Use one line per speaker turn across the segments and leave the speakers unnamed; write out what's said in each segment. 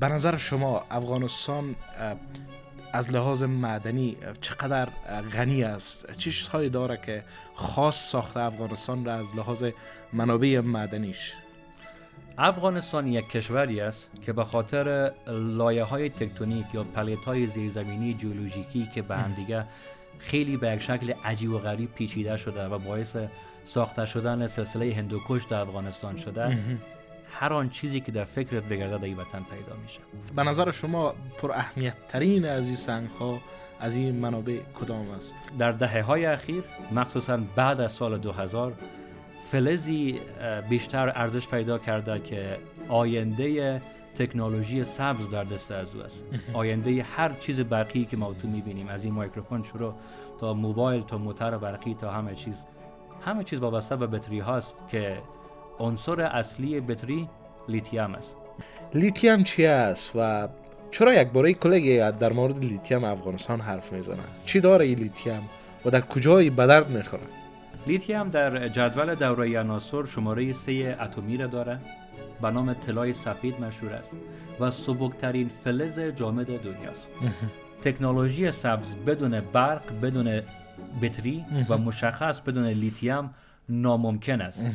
به نظر شما افغانستان از لحاظ معدنی چقدر غنی است؟ چه چیزهایی داره که خاص ساخته افغانستان را از لحاظ منابع معدنیش؟
افغانستان یک کشوری است که به خاطر لایه‌های تکتونیک یا پلیت‌های زیرزمینی جیولوژیکی که به هم دیگه خیلی به یک شکل عجیب و غریب پیچیده شده و باعث ساخته شدن سلسله هندوکش در افغانستان شده، هر آن چیزی که در فکرت بگرده در این وطن پیدا میشه.
به نظر شما پر اهمیت ترین از این سنگ ها، از این منابع کدام است؟
در دهه‌های اخیر مخصوصا بعد از سال 2000 فلزی بیشتر ارزش پیدا کرده که آینده تکنولوژی سبز در دست از او است. آینده هر چیز برقی که ما تو میبینیم، از این میکروفون شروع تا موبایل تا موتور برقی تا همه چیز وابسته به بطری هاست که عنصر اصلی بطری لیتیوم است.
لیتیوم چی است و چرا یک باره کلیگ در مورد لیتیوم افغانستان حرف میزنه؟ چی داره این لیتیوم و در کجای به درد میخوره؟
لیتیوم در جدول دوره عناصر شماره 3 اتمی را داره، به نام طلای سفید مشهور است و سبکترین فلز جامد دنیاست. تکنولوژی سبز بدون برق، بدون بطری و مشخص بدون لیتیوم ناممکن است.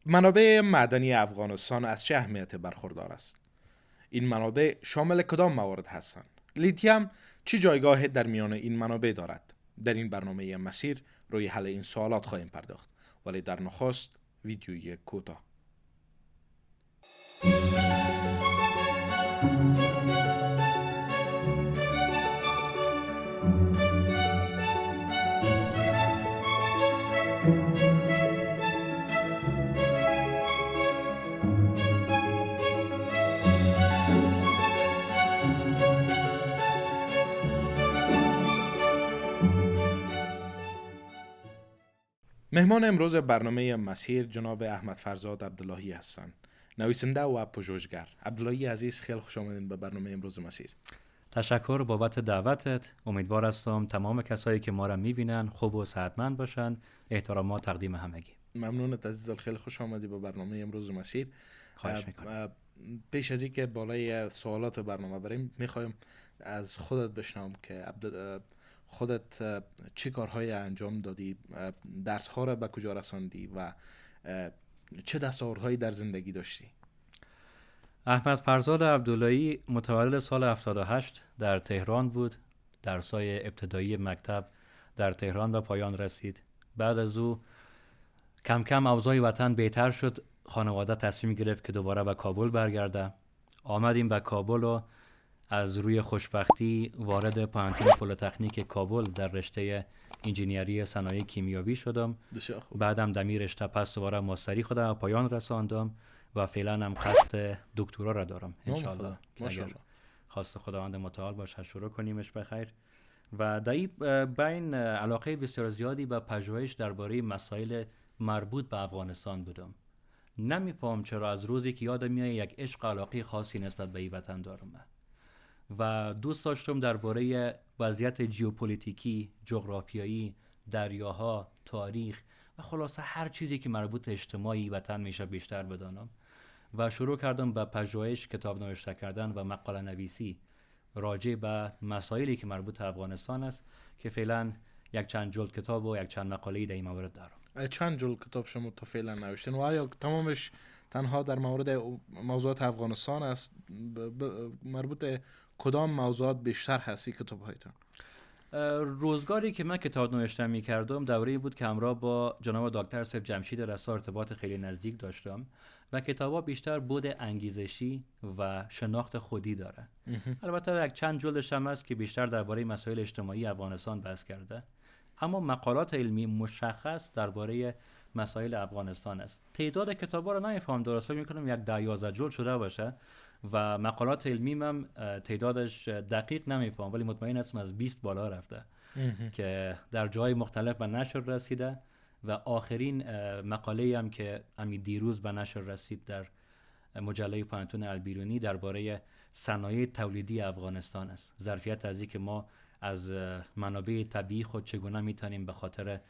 منابع معدنی افغانستان از چه اهمیت برخوردار است؟ این منابع شامل کدام موارد هستند؟ لیتیوم چه جایگاهی در میان این منابع دارد؟ در این برنامه مسیر روی حل این سوالات خواهیم پرداخت، ولی در نخست ویدیوی کوتاه. مهمان امروز برنامه مسیر جناب احمد فرزاد عبداللهی هستند، نویسنده و پژوهشگر. عبداللهی عزیز، خیلی خوش آمدید به برنامه امروز مسیر.
تشکر بابت دعوتت. امیدوار هستم تمام کسایی که ما را میبینن خوب و صحتمند باشن. احترامات تقدیم همگی.
ممنونت عزیز، خیلی خوش آمدی به برنامه امروز مسیر.
خواهش میکنم.
پیش از اینکه بالای سوالات برنامه بریم، میخوایم از خودت بشنوم که خودت چه کارهای انجام دادی، درس ها را به کجا رساندی و چه دستاوردهایی در زندگی داشتی؟
احمد فرزاد عبداللهی متولد سال 78 در تهران بود. درسای ابتدایی مکتب در تهران به پایان رسید. بعد از او کم کم اوضاع وطن بهتر شد. خانواده تصمیم گرفت که دوباره به کابل برگرده. آمدیم به کابل و از روی خوشبختی وارد پانتون پلی‌تکنیک کابل در رشته انجینیری صنایع کیمیاوی شدم. بعدم در این رشته پس دوباره ماستری خودم پایان رساندم و فعلا هم قصد دکترا را دارم انشالله که اگر خواست خداوند متعال باشه شروع کنیمش بخیر. و در این بین علاقه بسیار زیادی به پژوهش درباره مسائل مربوط به افغانستان بودم. نمیفهم چرا از روزی که یادم میاد یک عشق علاقه خاصی نسبت به این وطن دارم و دوست داشتم درباره وضعیت ژئوپلیتیکی، جغرافیایی، دریاها، تاریخ و خلاصه هر چیزی که مربوط اجتماعی وطن میشه بیشتر بدانم و شروع کردم به پژوهش، کتاب نوشته کردن و مقاله نویسی راجع به مسائلی که مربوط به افغانستان است که فعلا یک چند جلد کتاب و یک چند مقاله در این مورد دارم.
چند جلد کتاب شما تا فعلا نوشتین و آیا تمامش تنها در مورد موضوعات افغانستان است؟ مربوط کدام موضوعات بیشتر هستی کتاب هایتان؟
روزگاری که من کتاب نوشته می کردم دوره‌ای بود که همراه با جناب دکتر سیف جمشید رسا ارتباط خیلی نزدیک داشتم و کتابا بیشتر بود انگیزشی و شناخت خودی داره. البته یک چند جلدش هم هست که بیشتر درباره مسائل اجتماعی افغانستان بحث کرده، اما مقالات علمی مشخص درباره مسائل افغانستان است. تعداد کتابا رو نمیفهم درست، فکر می‌کنم یک 10-11 جلد شده باشه و مقالات علمی هم تعدادش دقیق نمیفهم ولی مطمئن هستم از 20 بالا رفته که در جای مختلف به نشر رسیده و آخرین مقاله هم که دیروز به نشر رسید در مجله پانتون البیرونی درباره صنایع تولیدی افغانستان است. ظرفیت از اینکه ما از منابع طبیعی خود چگونه میتونیم به خاطر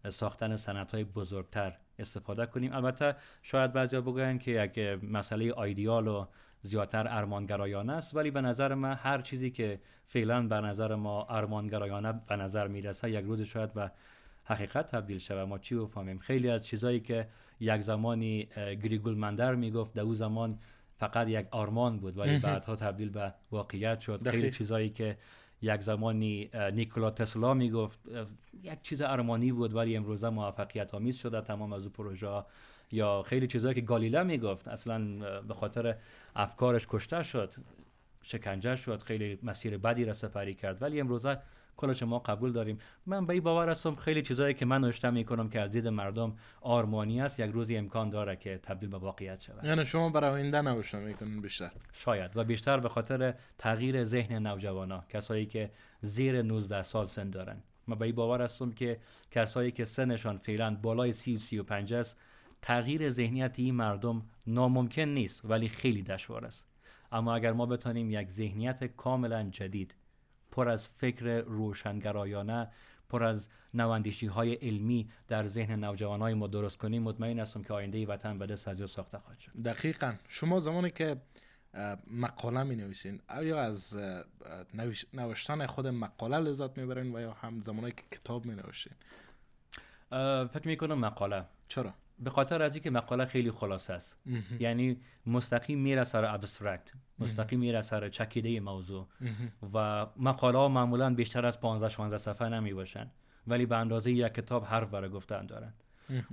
ساختن صنعت‌های بزرگتر استفاده کنیم. البته شاید بعضیا بگوین که یک مسئله ایدئال و زیادتر ارمانگرایانه است، ولی به نظر من هر چیزی که فعلا به نظر ما ارمانگرایانه به نظر میرسه یک روز شاید به حقیقت تبدیل شود. ما چی بفهمیم؟ خیلی از چیزایی که یک زمانی گریگول مندر میگفت در اون زمان فقط یک آرمان بود ولی بعدها تبدیل به واقعیت شد. خیلی چیزایی که یک زمانی نیکولا تسلا میگفت یک چیز ارمانی بود ولی امروزه موفقیت آمیز شده تمام از اون پروژه. یا خیلی چیزایی که گالیله میگفت اصلا به خاطر افکارش کشته شد، شکنجه شد، خیلی مسیر بدی را سپری کرد، ولی امروزه کلش ما قبول داریم. من به این باور هستم خیلی چیزایی که من نوشته میکنم که از دید مردم آرمانی است یک روزی امکان داره که تبدیل به واقعیت شود.
یعنی شما برای آینده نوشته میکنین بیشتر؟
شاید، و بیشتر به خاطر تغییر ذهن نوجوانا، کسایی که زیر 19 سال سن دارن. من به این باور هستم که کسایی که سنشان فعلا بالای 30 و 35 است، تغییر ذهنیت این مردم ناممکن نیست ولی خیلی دشوار است. اما اگر ما بتونیم یک ذهنیت کاملا جدید، پر از فکر روشنگرایانه، پر از نواندیشی‌های علمی در ذهن نوجوانای ما درست کنیم، مطمئن هستم که آینده وطن به دست از او ساخته خواهد شد.
دقیقاً. شما زمانی که مقاله می نویسین آیا از نوشتن خود مقاله لذت میبرین و یا هم زمانی که کتاب می نوشین؟
فکر میکنم مقاله.
چرا؟
به خاطر از اینکه مقاله خیلی خلاصه است. یعنی مستقیم میره سر ابسترکت، مستقیم میره سر چکیده موضوع و مقاله ها معمولا بیشتر از 15-16 صفحه نمی باشن ولی به اندازه یک کتاب حرف برای گفتن دارن.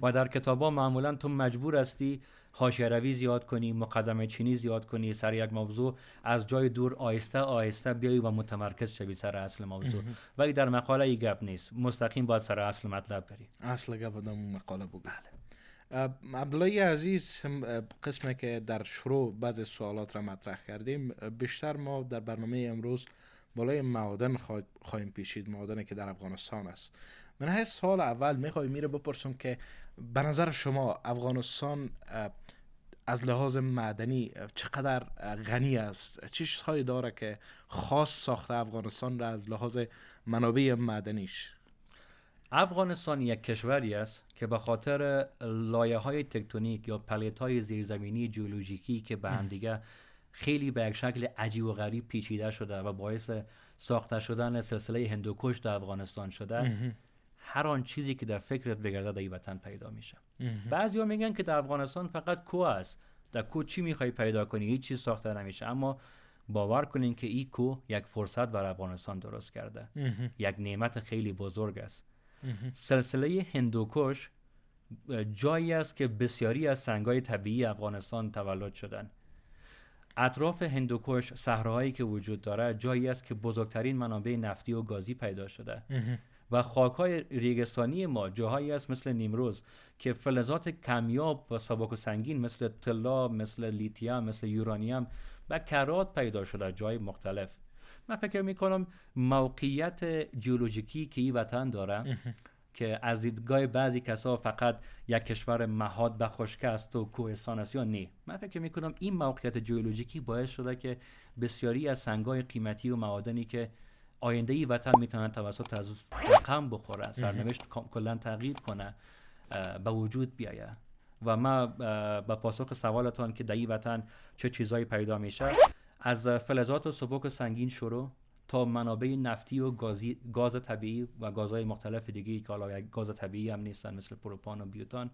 و در کتابا معمولا تو مجبور هستی حاشیه روی زیاد کنی، مقدمه چینی زیاد کنی، سر یک موضوع از جای دور آهسته آهسته بیایی و متمرکز شوی سر اصل موضوع. ولی در مقاله ای گپ نیست، مستقیم باید سر اصل مطلب بری.
اصل گپ در مقاله بگو. عبدالله عزیز، قسمی که در شروع بعضی سوالات را مطرح کردیم، بیشتر ما در برنامه امروز بالای معادن خواهیم پیچید، معادنی که در افغانستان است. من سوال اول میره بپرسم که به نظر شما افغانستان از لحاظ معدنی چقدر غنی است؟ چه چیزهایی داره که خاص ساخته افغانستان را از لحاظ منابع معدنیش؟
افغانستان یک کشوری است که به خاطر لایه‌های تکتونیک یا پلیت‌های زیرزمینی جیولوژیکی که به هم دیگه خیلی به یک شکل عجیب و غریب پیچیده شده و باعث ساخته شدن سلسله هندوکش در افغانستان شده، هر آن چیزی که در فکرت بگرده در این وطن پیدا میشه. بعضیا میگن که در افغانستان فقط کوه است، در کوه چی میخوای پیدا کنی؟ هیچ چیز ساخته نمیشه. اما باور کنین که این کوه یک فرصت برای افغانستان درست کرده. یک نعمت خیلی بزرگ است. سلسله هندوکش جایی است که بسیاری از سنگ‌های طبیعی افغانستان تولد شدن. اطراف هندوکش صحراهایی که وجود داره جایی است که بزرگترین منابع نفتی و گازی پیدا شده. و خاک‌های ریگستانی ما جاهایی است مثل نیمروز که فلزات کمیاب و سبک و سنگین مثل طلا، مثل لیتیوم، مثل یورانیم و کرات پیدا شده جای مختلف. من فکر میکنم موقعیت جیولوژیکی که این وطن داره که از دیدگاه بعضی کسا فقط یک کشور مهاد و خشک است و کوهستان است یا نه، من فکر میکنم این موقعیت جیولوژیکی باعث شده که بسیاری از سنگ‌های قیمتی و معادنی که آینده ای وطن میتونه توسط از رقم بخوره، سرنوشت کلا تغییر کنه، به وجود بیاید. و ما با پاسخ سوالتان که در این وطن چه چیزایی پیدا میشه، از فلزات و سبک و سنگین شروع تا منابع نفتی و گاز طبیعی و گازهای مختلف دیگه که حالا گاز طبیعی هم نیستن مثل پروپان و بیوتان،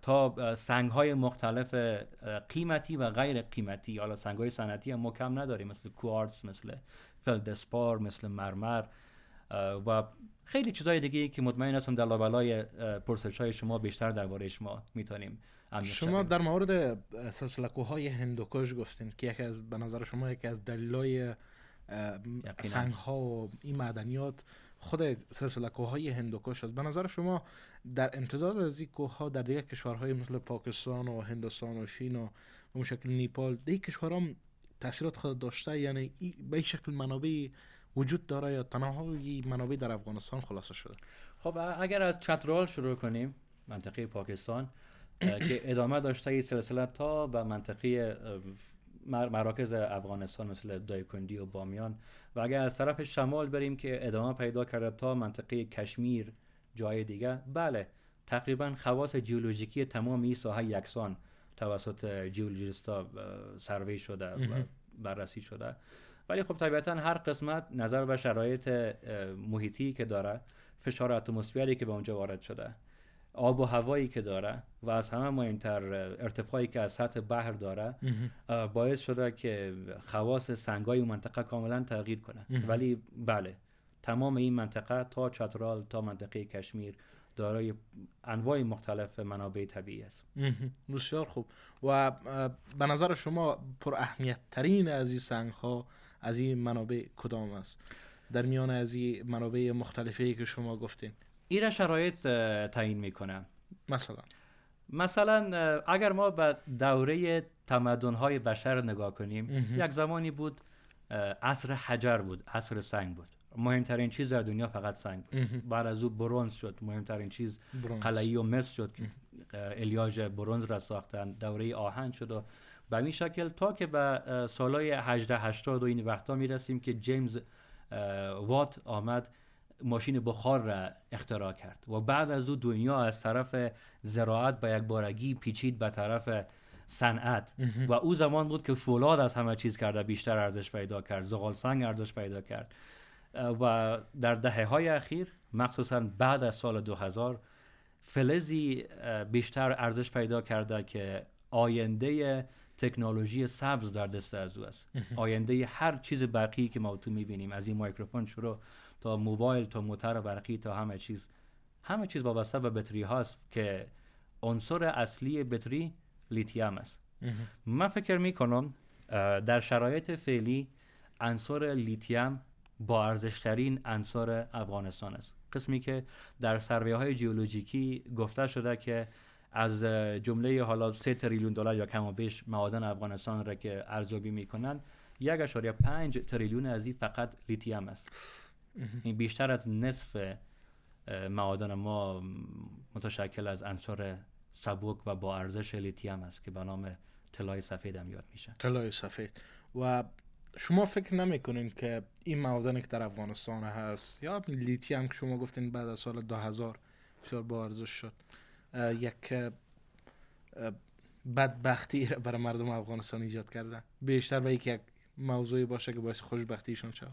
تا سنگ‌های مختلف قیمتی و غیر قیمتی. حالا سنگ‌های صنعتی هم ما کم نداریم مثل کوارتز، مثل فلدسپار، مثل مرمر و خیلی چیزهای دیگه که مطمئن هستم در لابلای پرسش‌های شما بیشتر درباره شما میتونیم.
شما در مورد سلسله کوه‌های هندوکش گفتین که یکی از به نظر شما یکی از دلایل سنگ‌ها و این معدنیات خود سلسله کوه‌های هندوکش است. به نظر شما در امتداد از این کوه‌ها در دیگر کشورهای مثل پاکستان و هندوستان و چین و به شکل نیپال، دیگر کشورها تاثیرات خود داشته؟ یعنی به این شکل منابع وجود داره یا تنها منابع در افغانستان خلاصه شده؟
خب اگر از چترال شروع کنیم، منطقه پاکستان که ادامه داشته این سلسله تا به منطقه مراکز افغانستان مثل دایکندی و بامیان، و اگر از طرف شمال بریم که ادامه پیدا کرده تا منطقه کشمیر، جای دیگه، بله تقریبا خواص جیولوژیکی تمام این ساحه یکسان توسط جیولوژیستا سروی شده و بررسی شده. ولی خب طبیعتا هر قسمت نظر به شرایط محیطی که داره، فشار اتمسفری که به اونجا وارد شده، آب و هوایی که داره و از همه مهمتر ارتفاعی که از سطح بحر داره، باعث شده که خواص سنگای اون منطقه کاملا تغییر کنه. ولی بله تمام این منطقه تا چترال تا منطقه کشمیر دارای انواع مختلف منابع طبیعی است.
بسیار خوب. و به نظر شما پر اهمیت ترین از این سنگ ها، از این منابع کدام است در میان از این منابع مختلفی که شما گفتین؟
این شرایط تعیین میکنه. مثلا اگر ما به دوره تمدن‌های بشر نگاه کنیم، یک زمانی بود عصر حجر بود، عصر سنگ بود. مهمترین چیز در دنیا فقط سنگ بود. بعد از او برنز شد، مهمترین چیز قلعه و مس شد که الیاژ برنز را ساختن. دوره آهن شد و به این شکل تا که به سالهای 1880 و این وقتا میرسیم که جیمز وات آمد ماشین بخار را اختراع کرد و بعد از او دنیا از طرف زراعت به یک بارگی پیچید به طرف صنعت و او زمان بود که فولاد از همه چیز کرده بیشتر ارزش پیدا کرد، زغال سنگ ارزش پیدا کرد و در دهه‌های اخیر مخصوصا بعد از سال 2000 فلزی بیشتر ارزش پیدا کرده که آینده تکنولوژی سبز در دست از او است. آینده هر چیز برقی که ما تو می‌بینیم، از این میکروفون شروع تا موبایل تا موتور برقی تا همه چیز وابسته به بطری هاست که عنصر اصلی بطری لیتیوم است. من فکر میکنم در شرایط فعلی عنصر لیتیوم با ارزشترین عنصر افغانستان است. قسمی که در سروی‌های جیولوژیکی گفته شده که از جمله حالا 3 تریلیون دلار یا کم و بیش معادن افغانستان را که ارزیابی میکنن، 1.5 تریلیون از این فقط لیتیوم است. این بیشتر از نصف معادن ما متشکل از عنصر سبک و با ارزش لیتیوم است که به نام طلای سفید هم یاد میشه.
طلای سفید. و شما فکر نمیکنین که این معادنی که در افغانستان هست یا لیتیوم که شما گفتین بعد از سال 2000 بسیار با ارزش شد، یک بدبختی را برای مردم افغانستان ایجاد کرده، بیشتر به یک موضوعی باشه که باعث خوشبختیشون شد؟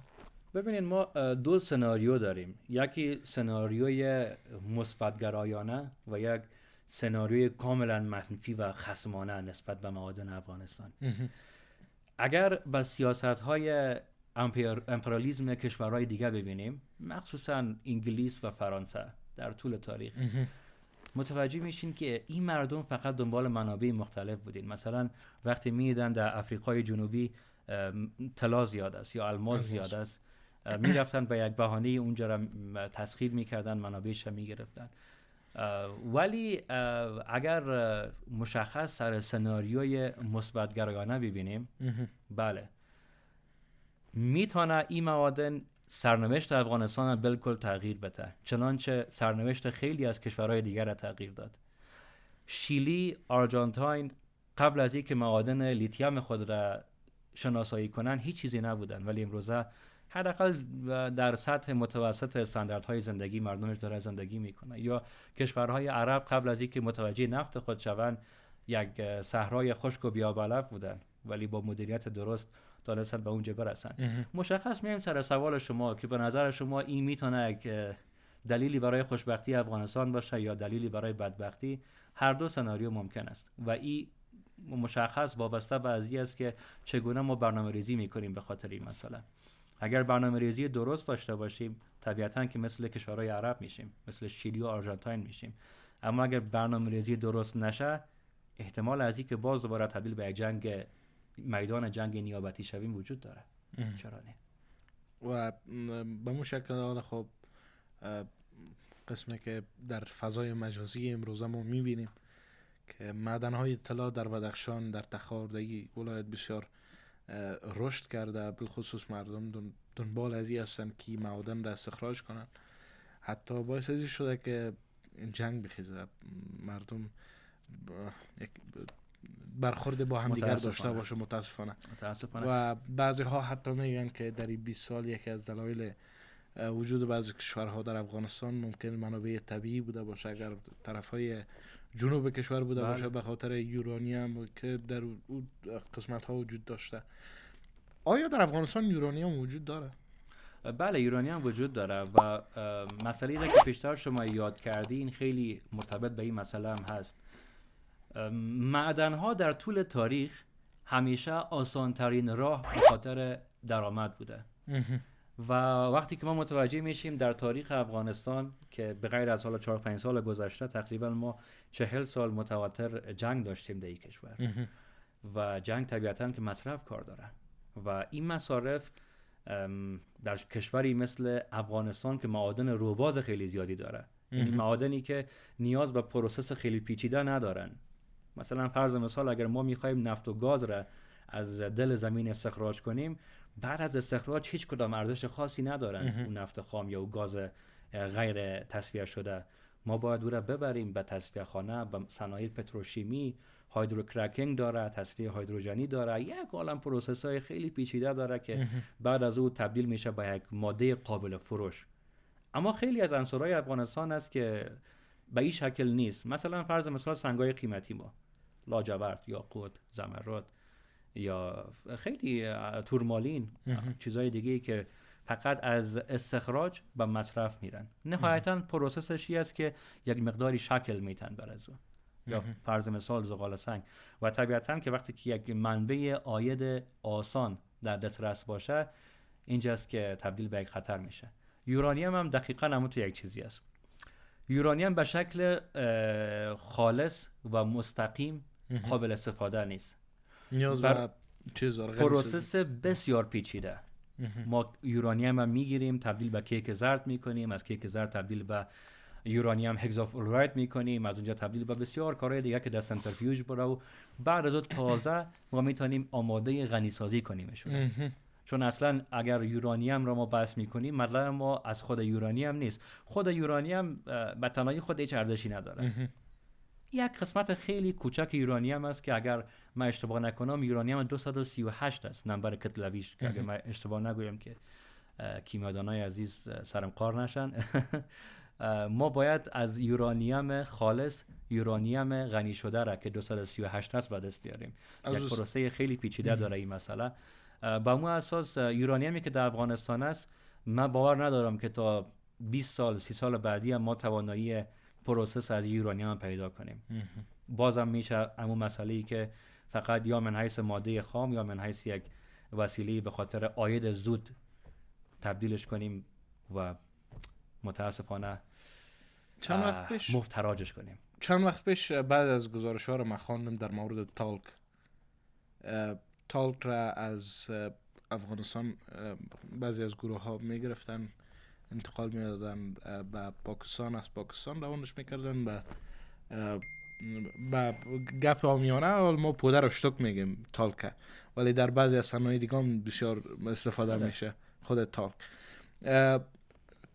ببینید ما 2 سناریو داریم، یکی سناریوی مثبت‌گرایانه و یک سناریوی کاملا منفی و خصمانه نسبت به معادن افغانستان. اگر به سیاست‌های امپریالیسم کشورهای دیگه ببینیم، مخصوصا انگلیس و فرانسه در طول تاریخ، متوجه میشین که این مردم فقط دنبال منابع مختلف بودین. مثلا وقتی میدن در افریقای جنوبی طلا زیاد است یا الماس زیاد است، میرفتن به یک بهانه اونجا را تسخیر میکردن، منابعش را میگرفتن. ولی اگر مشخص سر سناریوی مثبت‌گرایانه ببینیم، بله میتونه این معادن سرنوشت افغانستان بالکل تغییر بده، چنانچه سرنوشت خیلی از کشورهای دیگر را تغییر داد. شیلی، آرژانتین قبل از اینکه معادن لیتیوم خود را شناسایی کنن هیچ چیزی نبودن، ولی امروزه حداقل در سطح متوسط استانداردهای زندگی مردمش داره زندگی میکنه. یا کشورهای عرب قبل از اینکه متوجه نفت خود شوند یک صحرای خشک و بیابلف بودن، ولی با مدیریت درست دانستن به اونجا برسن. مشخص میایم سر سوال شما که به نظر شما این میتونه یک دلیلی برای خوشبختی افغانستان باشه یا دلیلی برای بدبختی. هر دو سناریو ممکن است و این مشخص وابسته به قضیه است که چگونه ما برنامه‌ریزی میکنیم. به خاطر این مسئله اگر برنامه‌ریزی درست داشته باشیم طبیعتاً که مثل کشورهای عرب میشیم، مثل شیلی و آرژانتین میشیم. اما اگر برنامه‌ریزی درست نشه احتمال از اینکه باز دوباره تبدیل به یک میدان جنگ نیابتی شویم وجود داره. چرا نه؟
و به اون شکل حالا خب قسمی که در فضای مجازی امروزه ما میبینیم که معدن‌های طلا در بدخشان، در تخاردهی ولایت بسیار رشد کرده، بالخصوص مردم دنبال از این هستن که معادن را استخراج کنن. حتی باعث ازی شده که جنگ بخیزه، مردم یک برخورد با هم دیگر داشته باشه متاسفانه. و بعضی ها حتی میگن که در این 20 سال یکی از دلایل وجود بعضی کشورها در افغانستان ممکن منابع طبیعی بوده باشه، اگر طرفهای جنوب کشور بوده باشه به خاطر یورانیم که در اون قسمت ها وجود داشته. آیا در افغانستان یورانیم وجود داره؟
بله، یورانیم وجود داره و مسئله‌ای که پیشتر شما یاد کردین خیلی مرتبط به این مسئله هم هست. معدن‌ها در طول تاریخ همیشه آسان‌ترین راه به خاطر درآمد بوده و وقتی که ما متوجه میشیم در تاریخ افغانستان که به غیر از حالا 4-5 سال گذشته تقریبا ما 40 سال متواتر جنگ داشتیم در این کشور و جنگ طبیعتاً که مصرف کار داره و این مصارف در کشوری مثل افغانستان که معادن روباز خیلی زیادی داره، یعنی معادنی که نیاز به پروسس خیلی پیچیده ندارن. مثلا فرض مثال اگر ما میخوایم نفت و گاز را از دل زمین استخراج کنیم، بعد از استخراج هیچ کدام ارزش خاصی ندارن اون نفت خام یا اون گاز غیر تصفیه شده. ما باید او را ببریم به تصفیه خانه، به صنایع پتروشیمی، هایدروکراکینگ داره، تصفیه هیدروژنی داره، یک عالم پروسس های خیلی پیچیده داره که بعد از او تبدیل میشه به یک ماده قابل فروش. اما خیلی از عناصرهای افغانستان است که به این شکل نیست. مثلا فرض مثال سنگای قیمتی ما، لاجورد، یاقوت، زمرد یا خیلی تورمالین، چیزهای دیگه که فقط از استخراج به مصرف میرن. نهایتا پروسسش است که یک مقداری شکل میتن بر از او. یا فرض مثال زغال سنگ. و طبیعتا که وقتی که یک منبع عاید آسان در دسترس باشه، اینجاست که تبدیل به یک خطر میشه. یورانیم هم دقیقاً همونطور یک چیزی است. یورانیم به شکل خالص و مستقیم قابل استفاده نیست.
نیاز به چیز داره،
پروسس بسیار پیچیده. ما یورانیم هم میگیریم، تبدیل به کیک زرد میکنیم، از کیک زرد تبدیل به یورانیم هگزافلوراید میکنیم، از اونجا تبدیل به بسیار کارهای دیگه که در سنتریفیوژ بره و بعد از اون تازه ما میتونیم آماده غنی سازی کنیمشون. چون اصلا اگر یورانیم را ما بحث میکنیم، مطلب ما از خود یورانیم نیست. خود یورانیم به تنهایی خود هیچ ارزشی نداره. یک قسمت خیلی کوچک یورانیم است که اگر من اشتباه نکنم یورانیم 238 است نمبر کتلویش، که اگر من اشتباه نگویم که کیمیادانای عزیز سرم کار نشن. ما باید از یورانیم خالص، یورانیم غنی شده را که 238 است به دست بیاریم. یک پروسه خیلی پیچیده داره این مسئله. با اون اساس یورانیمی که در افغانستان است، من باور ندارم که تا 20 سال 30 سال بعدی هم ما توانایی پروسس از یورانیم پیدا کنیم. بازم میشه همون مسئله‌ای که فقط یا من حیث ماده خام یا من حیث یک وسیله به خاطر عاید زود تبدیلش کنیم و متاسفانه
چند وقت پیش
مفتراجش کنیم.
چند وقت پیش بعد از گزارش‌ها رو من خواندم در مورد تالک را از افغانستان بعضی از گروه‌ها می‌گرفتن، انتقال می‌دادن به پاکستان، از پاکستان روانش می‌کردن به گپ عامیانه ما پودر و شتک میگیم تالک، ولی در بعضی از صنایع دیگه هم بسیار استفاده میشه خود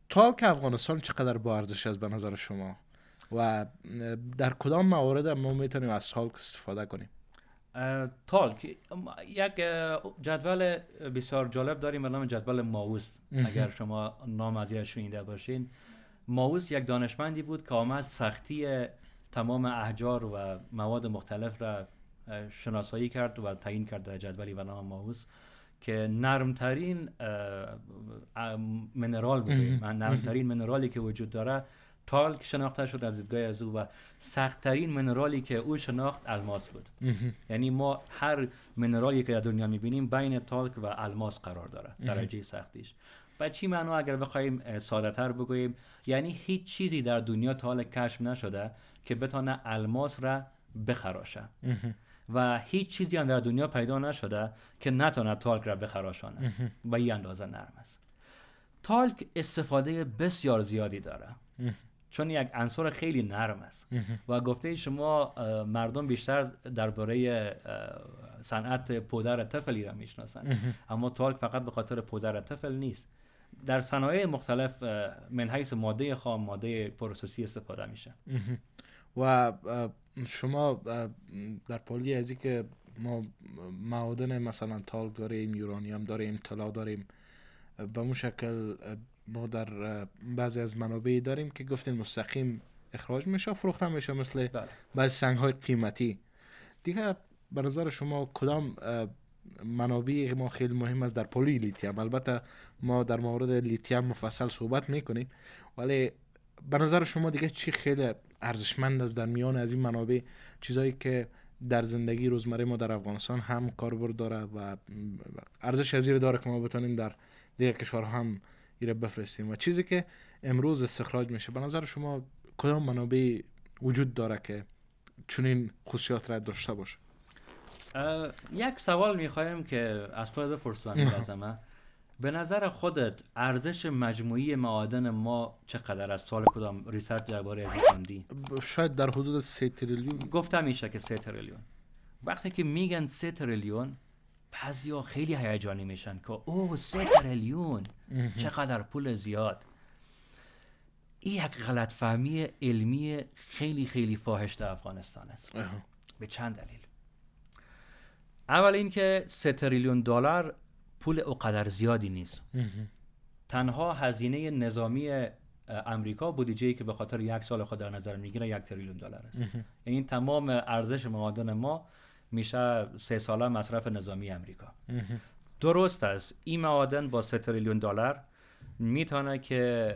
تالک افغانستان چقدر با ارزش است به نظر شما و در کدام موارد ما میتونیم از تالک استفاده کنیم؟
تالک یک جدول بسیار جالب داریم به نام جدول ماوس. اگر شما نام از یادش شنیده باشین، ماوس یک دانشمندی بود که آمد سختی تمام احجار و مواد مختلف را شناسایی کرد و تعیین کرد در جدولی به نام ماوس که نرمترین منرال بوده. نرمترین منرالی که وجود داره تالک شناخته شد از دیدگاه از او و سخت‌ترین منرالی که او شناخت الماس بود. یعنی ما هر منرالی که در دنیا می‌بینیم بین تالک و الماس قرار داره درجه سختیش. به چی معنا اگر بخوایم ساده‌تر بگوییم، یعنی هیچ چیزی در دنیا تا حالا کشف نشده که بتونه الماس را بخراشه و هیچ چیزی هم در دنیا پیدا نشده که نتونه تالک را بخراشانه و این اندازه نرم است. تالک استفاده بسیار زیادی داره چون یک عنصر خیلی نرم است و گفته شما مردم بیشتر درباره صنعت پودر طفلی را میشناسن، اما تالک فقط به خاطر پودر طفل نیست. در صنایع مختلف من حیث ماده خام، ماده پروسسی استفاده میشه.
و شما در پالی از این که ما معادن مثلا تالک داریم، یورانیوم داریم، طلا داریم، به اون شکل ما در بعضی از منابع داریم که گفتیم مستقیم اخراج میشه فروخته میشه، مثل بعضی سنگ های قیمتی دیگه. به نظر شما کدام منابع ما خیلی مهم است در پولوی لیتیم؟ البته ما در مورد لیتیم مفصل صحبت میکنیم، ولی به نظر شما دیگه چی خیلی ارزشمند است در میان از این منابع، چیزایی که در زندگی روزمره ما در افغانستان هم کاربرد داره و ارزش از این داره که ما بتونیم در دیگه کشورها هم ایره بفرستیم، و چیزی که امروز استخراج میشه، به نظر شما کدام منابع وجود داره که چنین خصوصیات را داشته باشه؟
یک سوال میخوایم که از خودت بپرسم لازمه. به نظر خودت ارزش مجموعی معادن ما چقدر است؟ سال کدام ریسرچ درباره ازی کندی؟
شاید در حدود 3 تریلیون.
گفتم میشه که 3 تریلیون. وقتی که میگن 3 تریلیون بعضیا خیلی هیجانی میشن که اوه 3 تریلیون چقدر پول زیاد. این یک غلط فهمی علمی خیلی خیلی فاحش در افغانستان است. به چند دلیل. اول اینکه 3 تریلیون دلار پول اونقدر زیادی نیست. تنها هزینه نظامی امریکا بودجه‌ای که به خاطر یک سال خود در نظر میگیره 1 تریلیون دلار است. یعنی تمام ارزش معادن ما میشه 3 ساله مصرف نظامی امریکا. درست است این معادن با 3 تریلیون دلار میتونه که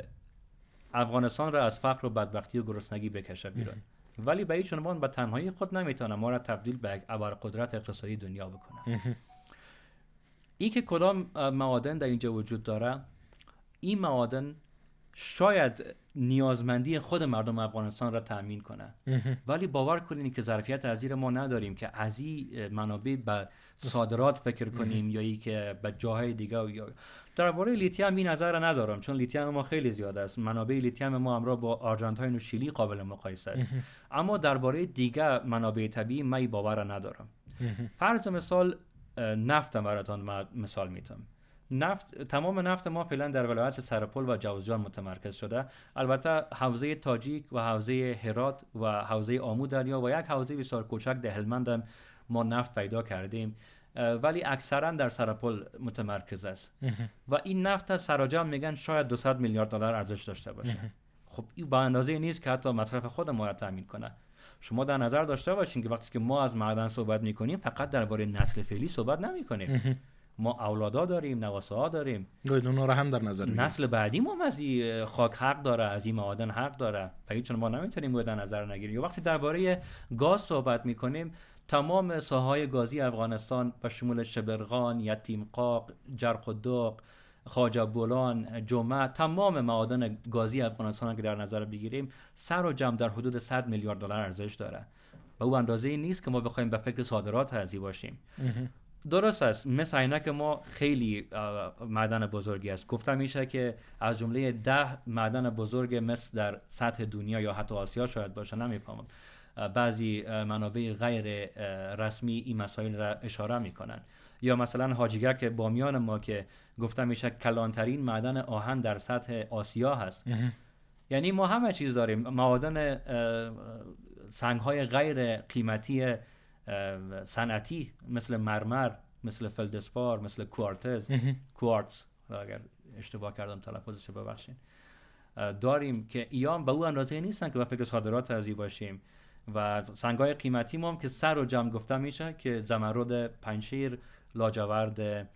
افغانستان را از فقر و بدبختی و گرسنگی بکشه بیرون، ولی به هیچ عنوان به تنهایی خود نمیتونه ما را تبدیل به یک ابرقدرت اقتصادی دنیا بکنه. این که کدام معادن در اینجا وجود داره، این معادن شاید نیازمندی خود مردم افغانستان را تأمین کنه، ولی باور کنین که ظرفیت از این ما نداریم که از این منابع به صادرات فکر کنیم یا ای که به جاهای دیگه. یا درباره لیتیم این نظر را ندارم، چون لیتیم ما خیلی زیاد است. منابع لیتیم ما همراه با آرژانتین و شیلی قابل مقایسه است. اما درباره دیگه منابع طبیعی من باور را ندارم. فرض مثال نفت براتون مثال میتونم. نفت، تمام نفت ما فعلا در ولایت سرپل و جوزجان متمرکز شده. البته حوزه تاجیک و حوزه هرات و حوزه آمو دریا و یک حوزه بسیار کوچک در هلمند هم ما نفت پیدا کردیم، ولی اکثرا در سرپل متمرکز است. و این نفت سراجم میگن شاید 200 میلیارد دلار ارزش داشته باشه. خب این به اندازه نیست که حتی مصرف خود ما را تامین کنه. شما در نظر داشته باشین که وقتی که ما از معدن صحبت میکنیم فقط درباره نسل فعلی صحبت نمیکنیم. ما اولادا داریم، نواساها داریم،
اونا رو هم در نظر میگیریم.
نسل بعدی ما از این خاک حق داره، از این معادن حق داره. چون ما نمیتونیم در نظر نگیریم. وقتی درباره گاز صحبت میکنیم، تمام ساحه‌های گازی افغانستان به شمول شبرغان، یتیم قاق، جرق و داغ، خواجه بولان، جمعه، تمام معادن گازی افغانستان که در نظر بگیریم سر و جمع در حدود 100 میلیارد دلار ارزش داره. به اون اندازه نیست که ما بخوایم به فکر صادرات ازی باشیم. درست است، مثل عینک ما خیلی معدن بزرگی است. گفته میشه که از جمله 10 معدن بزرگ مس در سطح دنیا یا حتی آسیا شاید باشه، نمیفهمم. بعضی منابع غیر رسمی این مسائل را اشاره میکنن. یا مثلا حاجیگک بامیان ما که گفته میشه کلانترین معدن آهن در سطح آسیا هست. یعنی ما همه چیز داریم. معادن سنگ‌های غیر قیمتی صنعتی مثل مرمر، مثل فلدسپار، مثل کوارتز، اگر اشتباه کردم تلفظش ببخشید، داریم که ایام به اون اندازه نیستن که به فکر صادرات ازی باشیم. و سنگ‌های قیمتی ما هم که سر و جمع گفته میشه که زمرد پنجشیر، لاجورد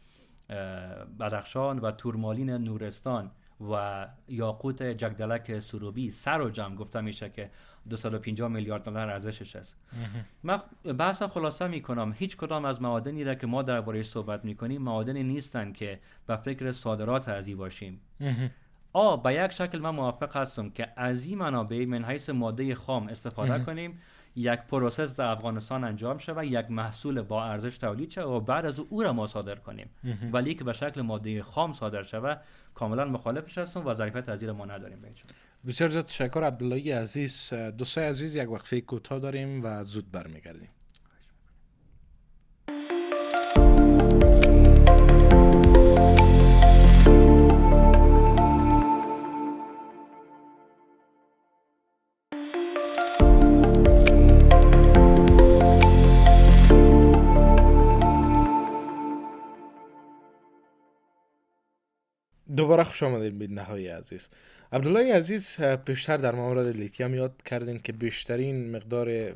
بدخشان و تورمالین نورستان و یاقوت جگدلک سروبی سر و جمع گفته میشه که 250 میلیارد دلار ارزشش است. من بحث خلاصه میکنم، هیچ کدام از معادنی را که ما درباره‌اش صحبت میکنیم معادنی نیستن که به فکر صادرات ازی باشیم. به یک شکل من موافق هستم که از این منابع من حیث ماده خام استفاده کنیم، یک پروسس در افغانستان انجام شه و یک محصول با ارزش تولید شه و بعد از او را ما صادر کنیم. ولی که به شکل ماده خام صادر شه کاملا مخالفش هستم و ظرفیت از این ما نداریم.
بسیار زیاد تشکر عبداللهی عزیز. دوستای عزیز یک وقفه کوتاه داریم و زود برمیگردیم. دوباره خوش آمدید به نهای عزیز. عبدالله عزیز، پیشتر در مورد لیتیم یاد کردین که بیشترین مقدار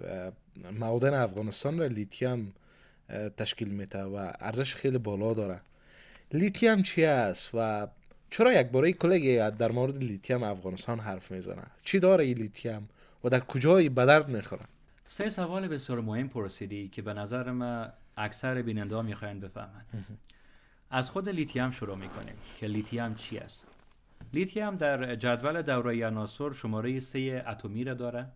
معادن افغانستان را لیتیم تشکیل میده و ارزش خیلی بالا داره. لیتیم چی است و چرا یک باره کلیگ در مورد لیتیم افغانستان حرف میزنه؟ چی داره این لیتیم و در کجای به درد میخوره؟
3 سوال بسیار مهم پرسیدی که به نظر من اکثر بیننده ها میخواین بفهمن. از خود لیتیم شروع میکنیم که لیتیم چی است. لیتیم در جدول دوره‌ای عناصر شماره 3 اتمی را داره،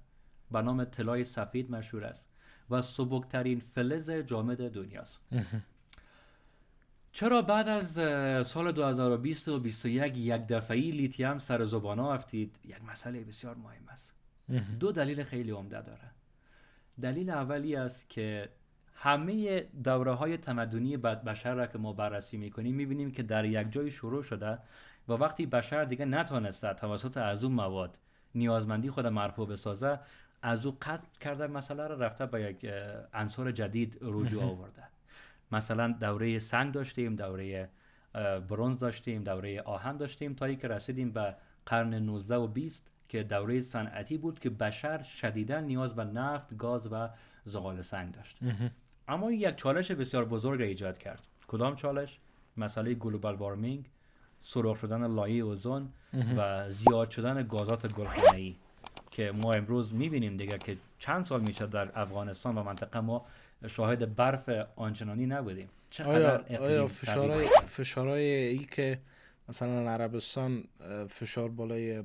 به نام طلای سفید مشهور است و سبکترین فلز جامد دنیاست. چرا بعد از سال 2020 و 21 یک دفعی لیتیم سر زبانا افتید؟ یک مسئله بسیار مهم است. 2 دلیل خیلی عمده داره. دلیل اولی است که همه دوره‌های تمدنی بشر را که ما بررسی می‌کنیم می‌بینیم که در یک جای شروع شده و وقتی بشر دیگه نتونسته توسط از اون مواد نیازمندی خود مرفوع بسازه، از او قطع کرده مسئله را رفته به یک عنصر جدید رجوع آورده. مثلا دوره سنگ داشتیم، دوره برنز داشتیم، دوره آهن داشتیم تا اینکه رسیدیم به قرن 19 و 20 که دوره صنعتی بود که بشر شدیداً نیاز به نفت، گاز و زغال سنگ داشت. اما این یک چالش بسیار بزرگ ایجاد کرد. کدام چالش؟ مسئله گلوبال وارمینگ، سرخ شدن لایه اوزون و زیاد شدن گازات گلخانه‌ای که ما امروز می‌بینیم دیگه که چند سال میشه در افغانستان و منطقه ما شاهد برف آنچنانی نبودیم.
آیا فشارهای ای که مثلا عربستان فشار بالای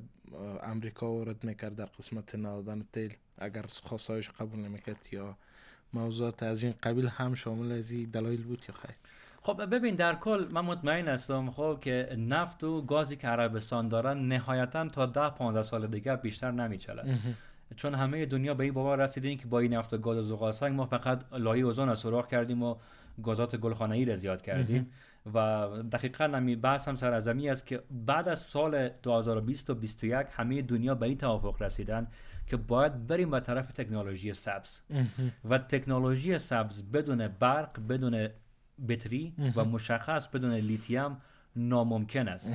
امریکا وارد میکرد در قسمت نادن تیل اگر خواستایش قبول نمیکرد یا موضوعات از این قبیل هم شامل از این دلایل بود یا خیر؟
خب ببین، در کل من مطمئن هستم خب که نفت و گازی که عربستان دارن نهایتاً تا 10-15 سال دیگه بیشتر نمیچله، چون همه دنیا به این باور رسیدین که با این نفت و گاز و زغال سنگ ما فقط لایه اوزون را سوراخ کردیم و گازات گلخانه‌ای را زیاد کردیم و دقیقاً همین بحث هم سر از همین است که بعد از سال 2020 و 21 همه دنیا به این توافق رسیدن که باید بریم به طرف تکنولوژی سبز و تکنولوژی سبز بدون برق، بدون بطری و مشخص بدون لیتیم ناممکن است.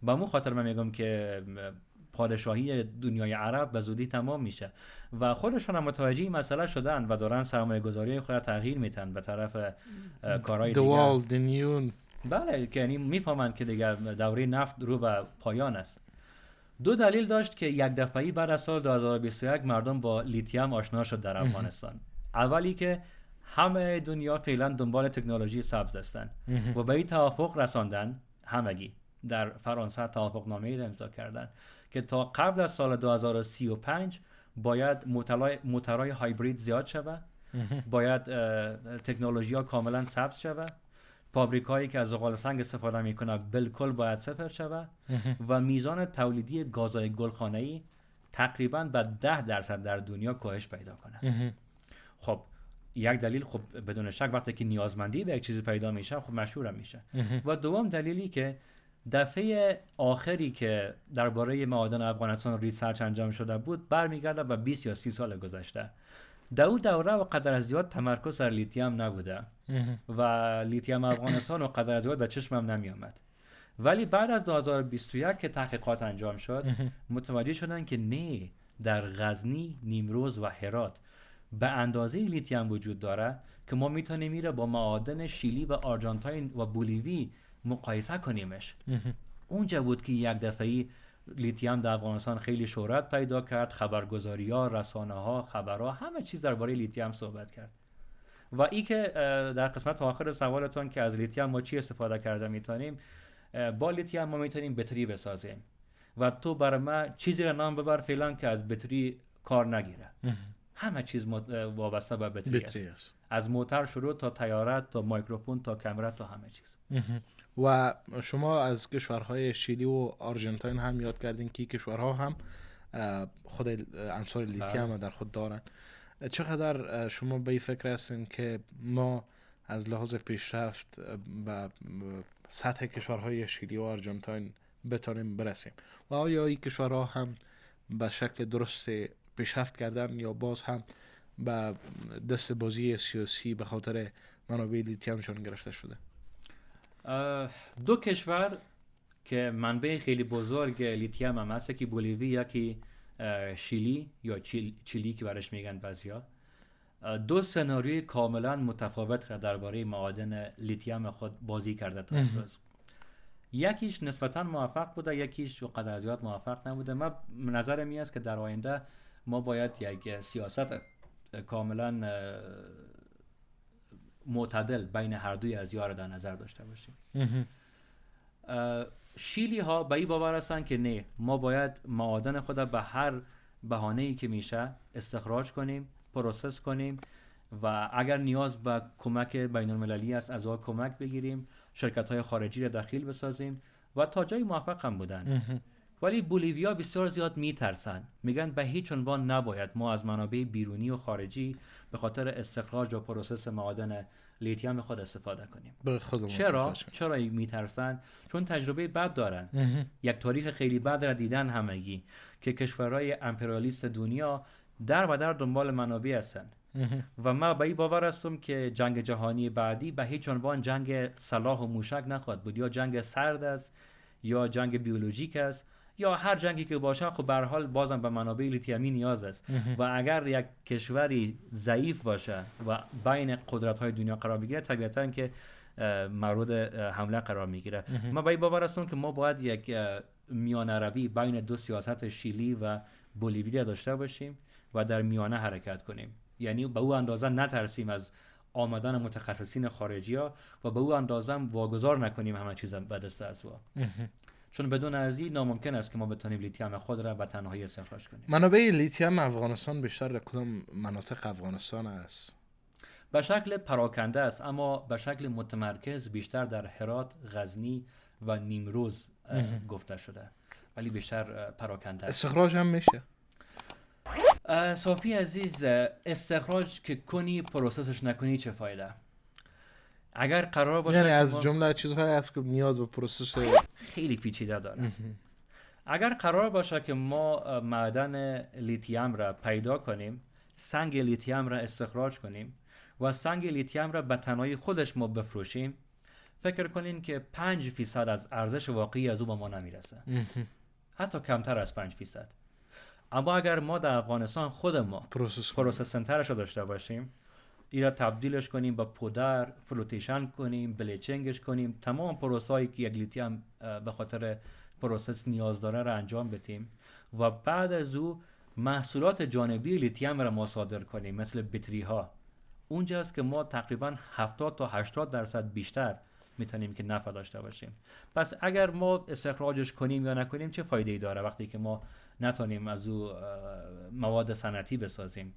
با مو خاطر من میگم که پادشاهی دنیای عرب به زودی تمام میشه و خودشون هم متوجه این مسئله شدن و دارن سرمایه گذاری خود تغییر میتن به طرف کارهای
دیگه.
بله، که یعنی میفهمن که دیگه دوره نفت رو به پایان است. 2 دلیل داشت که یک دفعی بعد از سال 2021 مردم با لیتیم آشنا شد در افغانستان. اولی که همه دنیا فعلا دنبال تکنولوژی سبز هستن و به این توافق رساندن. همگی در فرانسه توافق نامه‌ای را امضا کردن که تا قبل از سال 2035 باید موتورهای هایبرید زیاد شود، باید تکنولوژی ها کاملا سبز شود، فابریکایی که از زغال سنگ استفاده میکنه بالکل باید صفر شود و میزان تولیدی گازهای گلخانه‌ای تقریبا به 10% در دنیا کاهش پیدا کنه. خب یک دلیل، خب بدون شک وقتی که نیازمندی به یک چیزی پیدا میشه خب مشهور میشه. و دوم دلیلی که دفعه آخری که درباره معادن افغانستان ریسرچ انجام شده بود برمیگرده به 20 یا 30 سال گذشته. دوره و قدر از زیاد تمرکز سر لیتیم نبوده و لیتیم افغانستان و قدر از زیاد در چشمم نمی آمد. ولی بعد از 2021 که تحقیقات انجام شد متوجه شدن که نه، در غزنی، نیمروز و هرات به اندازه لیتیم وجود داره که ما میتونیم میره با معادن شیلی و آرژانتین و بولیوی مقایسه کنیمش. اونجا بود که یک دفعی لیتیم در افغانستان خیلی شهرت پیدا کرد، خبرگزاری‌ها، رسانه‌ها، خبرها، همه چیز درباره لیتیم صحبت کرد. و این که در قسمت آخر سوالتون که از لیتیم ما چی استفاده کرده میتونیم، با لیتیم ما میتونیم بطری بسازیم و تو برای ما چیزی را نام ببر فعلا که از بطری کار نگیره. همه چیز وابسته به بطری است. از موتور شروع تا تیاره تا میکروفون تا کامera تا همه چیز.
و شما از کشورهای شیلی و آرژانتین هم یاد کردین که کشورها هم خود عنصر لیتیم در خود دارن. چقدر شما به این فکر هستین که ما از لحاظ پیشرفت و سطح کشورهای شیلی و آرژانتین بتونیم برسیم و آیا این کشورها هم به شکل درست پیشرفت کردن یا باز هم به دست بازی سیاسی به خاطر منابع لیتیمشون گرفته شده؟
2 کشور که منبع خیلی بزرگ لیتیم هم هست، یکی بولیوی یکی شیلی یا چیلی که برش میگن بعضیا. دو سناریوی کاملا متفاوت را درباره معادن لیتیم خود بازی کرده تا امروز. یکیش نسبتا موفق بوده، یکیش قدر زیاد موفق نبوده. من نظرم این است که در آینده ما باید یک سیاست کاملا معتدل بین هر دوی از یار در نظر داشته باشیم. شیلی ها به این باور هستند که نه، ما باید معادن خود به هر بهانه‌ای که میشه استخراج کنیم، پروسس کنیم و اگر نیاز به کمک بین المللی است از آن کمک بگیریم، شرکت های خارجی را دخیل بسازیم و تا جایی موفق هم بودن. ولی بولیویا بسیار زیاد میترسن، میگن به هیچ عنوان نباید ما از منابع بیرونی و خارجی به خاطر استخراج و پروسس معادن لیتیم خود استفاده کنیم. چرا میترسن؟ چون تجربه بد دارن. یک تاریخ خیلی بد را دیدن همگی که کشورهای امپریالیست دنیا در و در دنبال منابع هستن و من به این باور هستم که جنگ جهانی بعدی به هیچ عنوان جنگ سلاح و موشک نخواهد بود، یا جنگ سرد است یا جنگ بیولوژیک است یا هر جنگی که باشه، خب به هر حال بازم به منابع لیتیمی نیاز است و اگر یک کشوری ضعیف باشه و بین قدرت‌های دنیا قرار بگیره، طبیعتاً که مورد حمله قرار میگیره. من به این باور هستم که ما باید یک میانه روی بین دو سیاست شیلی و بولیویا داشته باشیم و در میانه حرکت کنیم. یعنی به او اندازه نترسیم از آمدن متخصصین خارجی ها و به او اندازه واگذار نکنیم همه چیز به دست از او، چون بدون از این ناممکن است که ما بتونیم لیتیم خود را به تنهایی استخراج کنیم.
منابع لیتیم افغانستان بیشتر در کدام مناطق افغانستان است؟
به شکل پراکنده است، اما به شکل متمرکز بیشتر در هرات، غزنی و نیمروز گفته شده، ولی بیشتر پراکنده است.
استخراج هم میشه؟
صافی عزیز، استخراج که کنی پروسسش نکنی چه فایده؟ اگر قرار باشه،
یعنی از جمله چیزهایی هست که نیاز به پروسس
خیلی پیچیده داره. اگر قرار باشه که ما معدن لیتیم را پیدا کنیم، سنگ لیتیم را استخراج کنیم و سنگ لیتیم را به تنهایی خودش ما بفروشیم، فکر کنین که 5% از ارزش واقعی از او به ما نمیرسه، حتی کمتر از 5%. اما اگر ما در افغانستان خود ما پروسس سنترش رو داشته باشیم، این را تبدیلش کنیم با پودر، فلوتیشن کنیم، بلیچنگش کنیم، تمام پروسه‌ای که یک لیتیم به خاطر پروسس نیاز داره را انجام بدیم و بعد از او محصولات جانبی لیتیم را ما صادر کنیم، مثل بطری ها، اونجاست که ما تقریبا 70 تا 80% بیشتر میتونیم که نفع داشته باشیم. پس اگر ما استخراجش کنیم یا نکنیم چه فایده‌ای داره وقتی که ما نتونیم از او مواد صنعتی بسازیم؟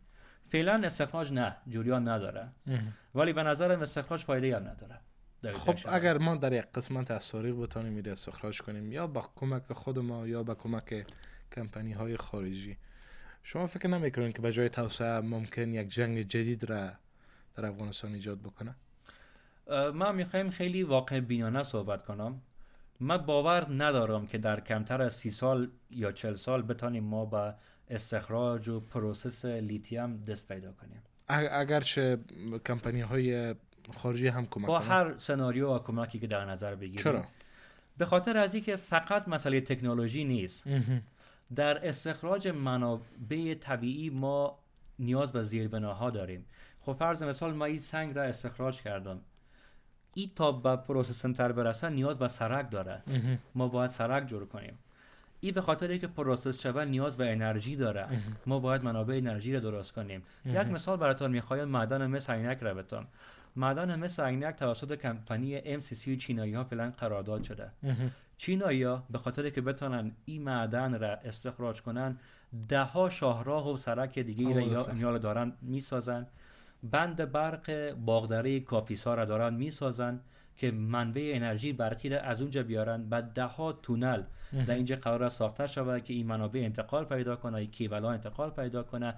فعلا استخراج نه، جریان نداره، ولی به نظرم استخراج فایده‌ای هم نداره.
خب اگر ما در یک قسمت از تاریخ بتونیم میره استخراج کنیم، یا با کمک خود ما یا با کمک کمپانی های خارجی، شما فکر نمیکنید که به جای توسعه ممکن یک جنگ جدید را در افغانستان ایجاد بکنه؟
من میخوایم خیلی واقع بینانه صحبت کنم. من باور ندارم که در کمتر از 30 سال یا 40 سال بتونیم ما با استخراج و پروسس لیتیم دست پیدا کنیم.
اگرچه کمپانی های خارجی هم کمک
با
کنن؟
هر سناریو و کمکی که در نظر بگیریم.
چرا؟
به خاطر از اینکه فقط مسئله تکنولوژی نیست. در استخراج منابع طبیعی ما نیاز به زیربناها داریم. خب فرض مثال ما این سنگ را استخراج کردم، این تا به پروسس سنتر برسه نیاز به سرک داره. ما باید سرک جور کنیم. این به خاطر اینکه پروسس شود نیاز به انرژی داره. ما باید منابع انرژی را درست کنیم. یک مثال براتون میخوایم، معدن مس عینک را بتونم. معدن مس عینک توسط کمپانی MCC چینایی ها فعلا قرارداد شده. چینایی ها به خاطر که بتونن این معدن را استخراج کنن، 10 شاهراه و سرک دیگه را دارن میسازن. بند برق باغدره کاپیسا را دارن میسازن که منبع انرژی برقی را از اونجا بیارن. بعد 10 تونل در اینجا قرار ساخته شود که این منابع انتقال پیدا کنه، این کیبل‌ها انتقال پیدا کنه.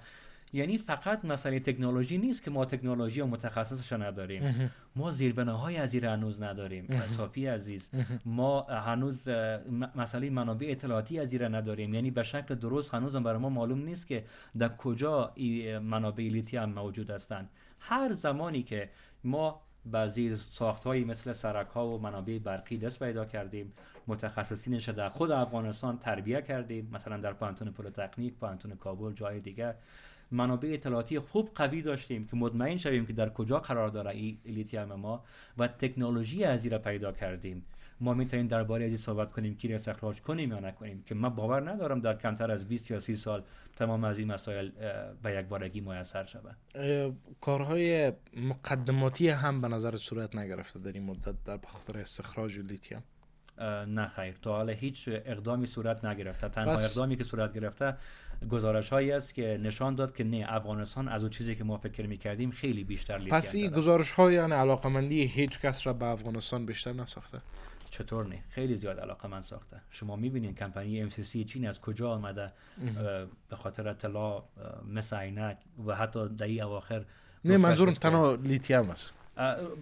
یعنی فقط مسئله تکنولوژی نیست که ما تکنولوژی و متخصصش نداریم، ما زیربناهای از این هنوز نداریم. صافی عزیز، ما هنوز مسئله منابع اطلاعاتی از این نداریم، یعنی به شکل درست هنوز برای ما معلوم نیست که در کجا منابع لیتیم موجود هستند. هر زمانی که ما بعضی ساخت‌هایی مثل سرک‌ها و منابع برقی دست پیدا کردیم. متخصصینش در خود افغانستان تربیت کردیم، مثلا در پانتون پلی‌تکنیک، پانتون کابل، جای دیگه. منابع اطلاعاتی خوب قوی داشتیم که مطمئن شویم که در کجا قرار داره این لیتیوم ما، و تکنولوژی از این را پیدا کردیم. ما میتونیم درباره ازی صحبت کنیم که استخراج کنیم یا نکنیم، که من باور ندارم در کمتر از 20 یا 30 سال تمام از این مسائل به یک بارگی میسر شود.
کارهای مقدماتی هم به نظر صورت نگرفته در این مدت در بخاطر استخراج لیتیوم؟
نه خیر، تا حالا هیچ اقدامی صورت نگرفته. تنها اقدامی که صورت گرفته گزارش هایی است که نشان داد که نه، افغانستان از اون چیزی که ما فکر میکردیم خیلی بیشتر لیتیوم
پس این گزارش های یعنی علاقمندی هیچ کس را به افغانستان بیشتر نساخته؟
چطور نه؟ خیلی زیاد علاقمند ساخته. شما میبینید کمپانی MCC چین از کجا آمده به خاطر اطلاع مثل عینک و حتی دهی اواخر.
نه منظورم تنها لیتیوم است.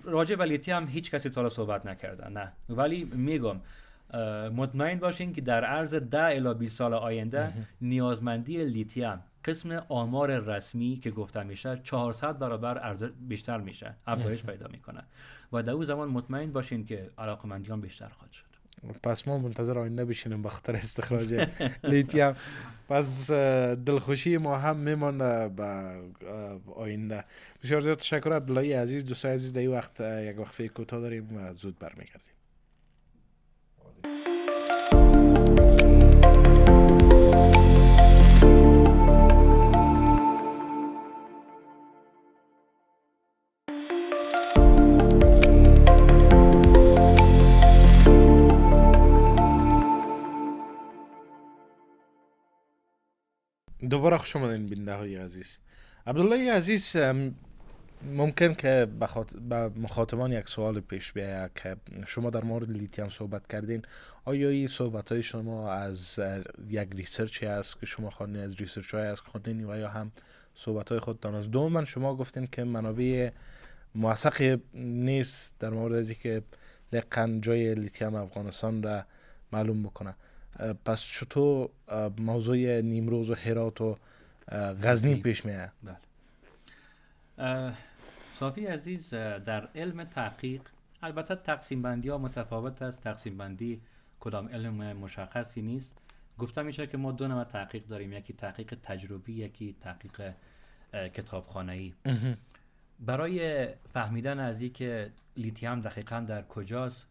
راجع به لیتیوم هیچ کسی تا صحبت نکرده، نه. ولی میگم مطمئن باشین که در عرض 10 الی 20 سال آینده نیازمندی لیتیوم قسم آمار رسمی که گفته میشه 400 برابر بیشتر میشه، افزایش پیدا میکنه، و در اون زمان مطمئن باشین که علاقمندیان بیشتر خواهد شد.
پس ما منتظر آینده بشینیم به خاطر استخراج لیتیوم. پس دلخوشی ما هم میمونه به آینده. بسیار زیاد تشکر عبداللهی عزیز. دوستای عزیز، در این وقت یک وقفه کوتاه داریم و زود برمیگردیم. دوباره خوش آمدین بیننده های عزیز. عبدالله عزیز، ممکن که به مخاطبان یک سوال پیش بیاید که شما در مورد لیتیوم صحبت کردین. آیا این صحبت های شما از یک ریسرچی است که شما خواندین، از ریسرچ های است که خواندین، و یا هم صحبت های خودتان است؟ دوما شما گفتین که منابع موثق نیست در مورد از اینکه دقیقاً جای لیتیوم افغانستان را معلوم بکنه. پس چطور موضوع نیمروز و هرات و غزنی پیش میاد؟
بله. صافی عزیز، در علم تحقیق البته تقسیم بندی ها متفاوت است. تقسیم بندی کدام علم مشخصی نیست. گفته میشه که ما دو نوع تحقیق داریم، یکی تحقیق تجربی، یکی تحقیق کتابخانه‌ای. برای فهمیدن از اینکه لیتیوم دقیقاً در کجاست،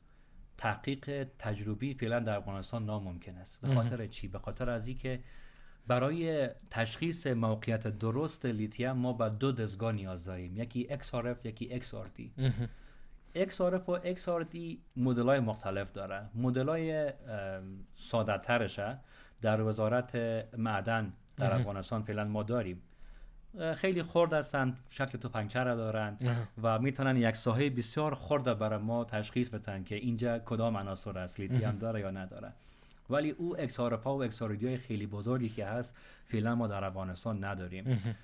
تحقیق تجربی فعلا در افغانستان ناممکن است. به خاطر چی؟ به خاطر از اینکه برای تشخیص موقعیت درست لیتیوم ما با دو دستگاه نیاز داریم، یکی XRF یکی XRD. XRF و XRD مدل‌های مختلف داره. مدل‌های ساده ترشه در وزارت معدن در افغانستان فعلا ما داریم. خیلی خرد هستن، شکل تفنگچه را دارن و میتونن یک ساحه بسیار خرد برای ما تشخیص بدن که اینجا کدام عناصر است، لیتیوم داره یا نداره. ولی او XRF و XRD های خیلی بزرگی که هست فعلا ما در افغانستان نداریم.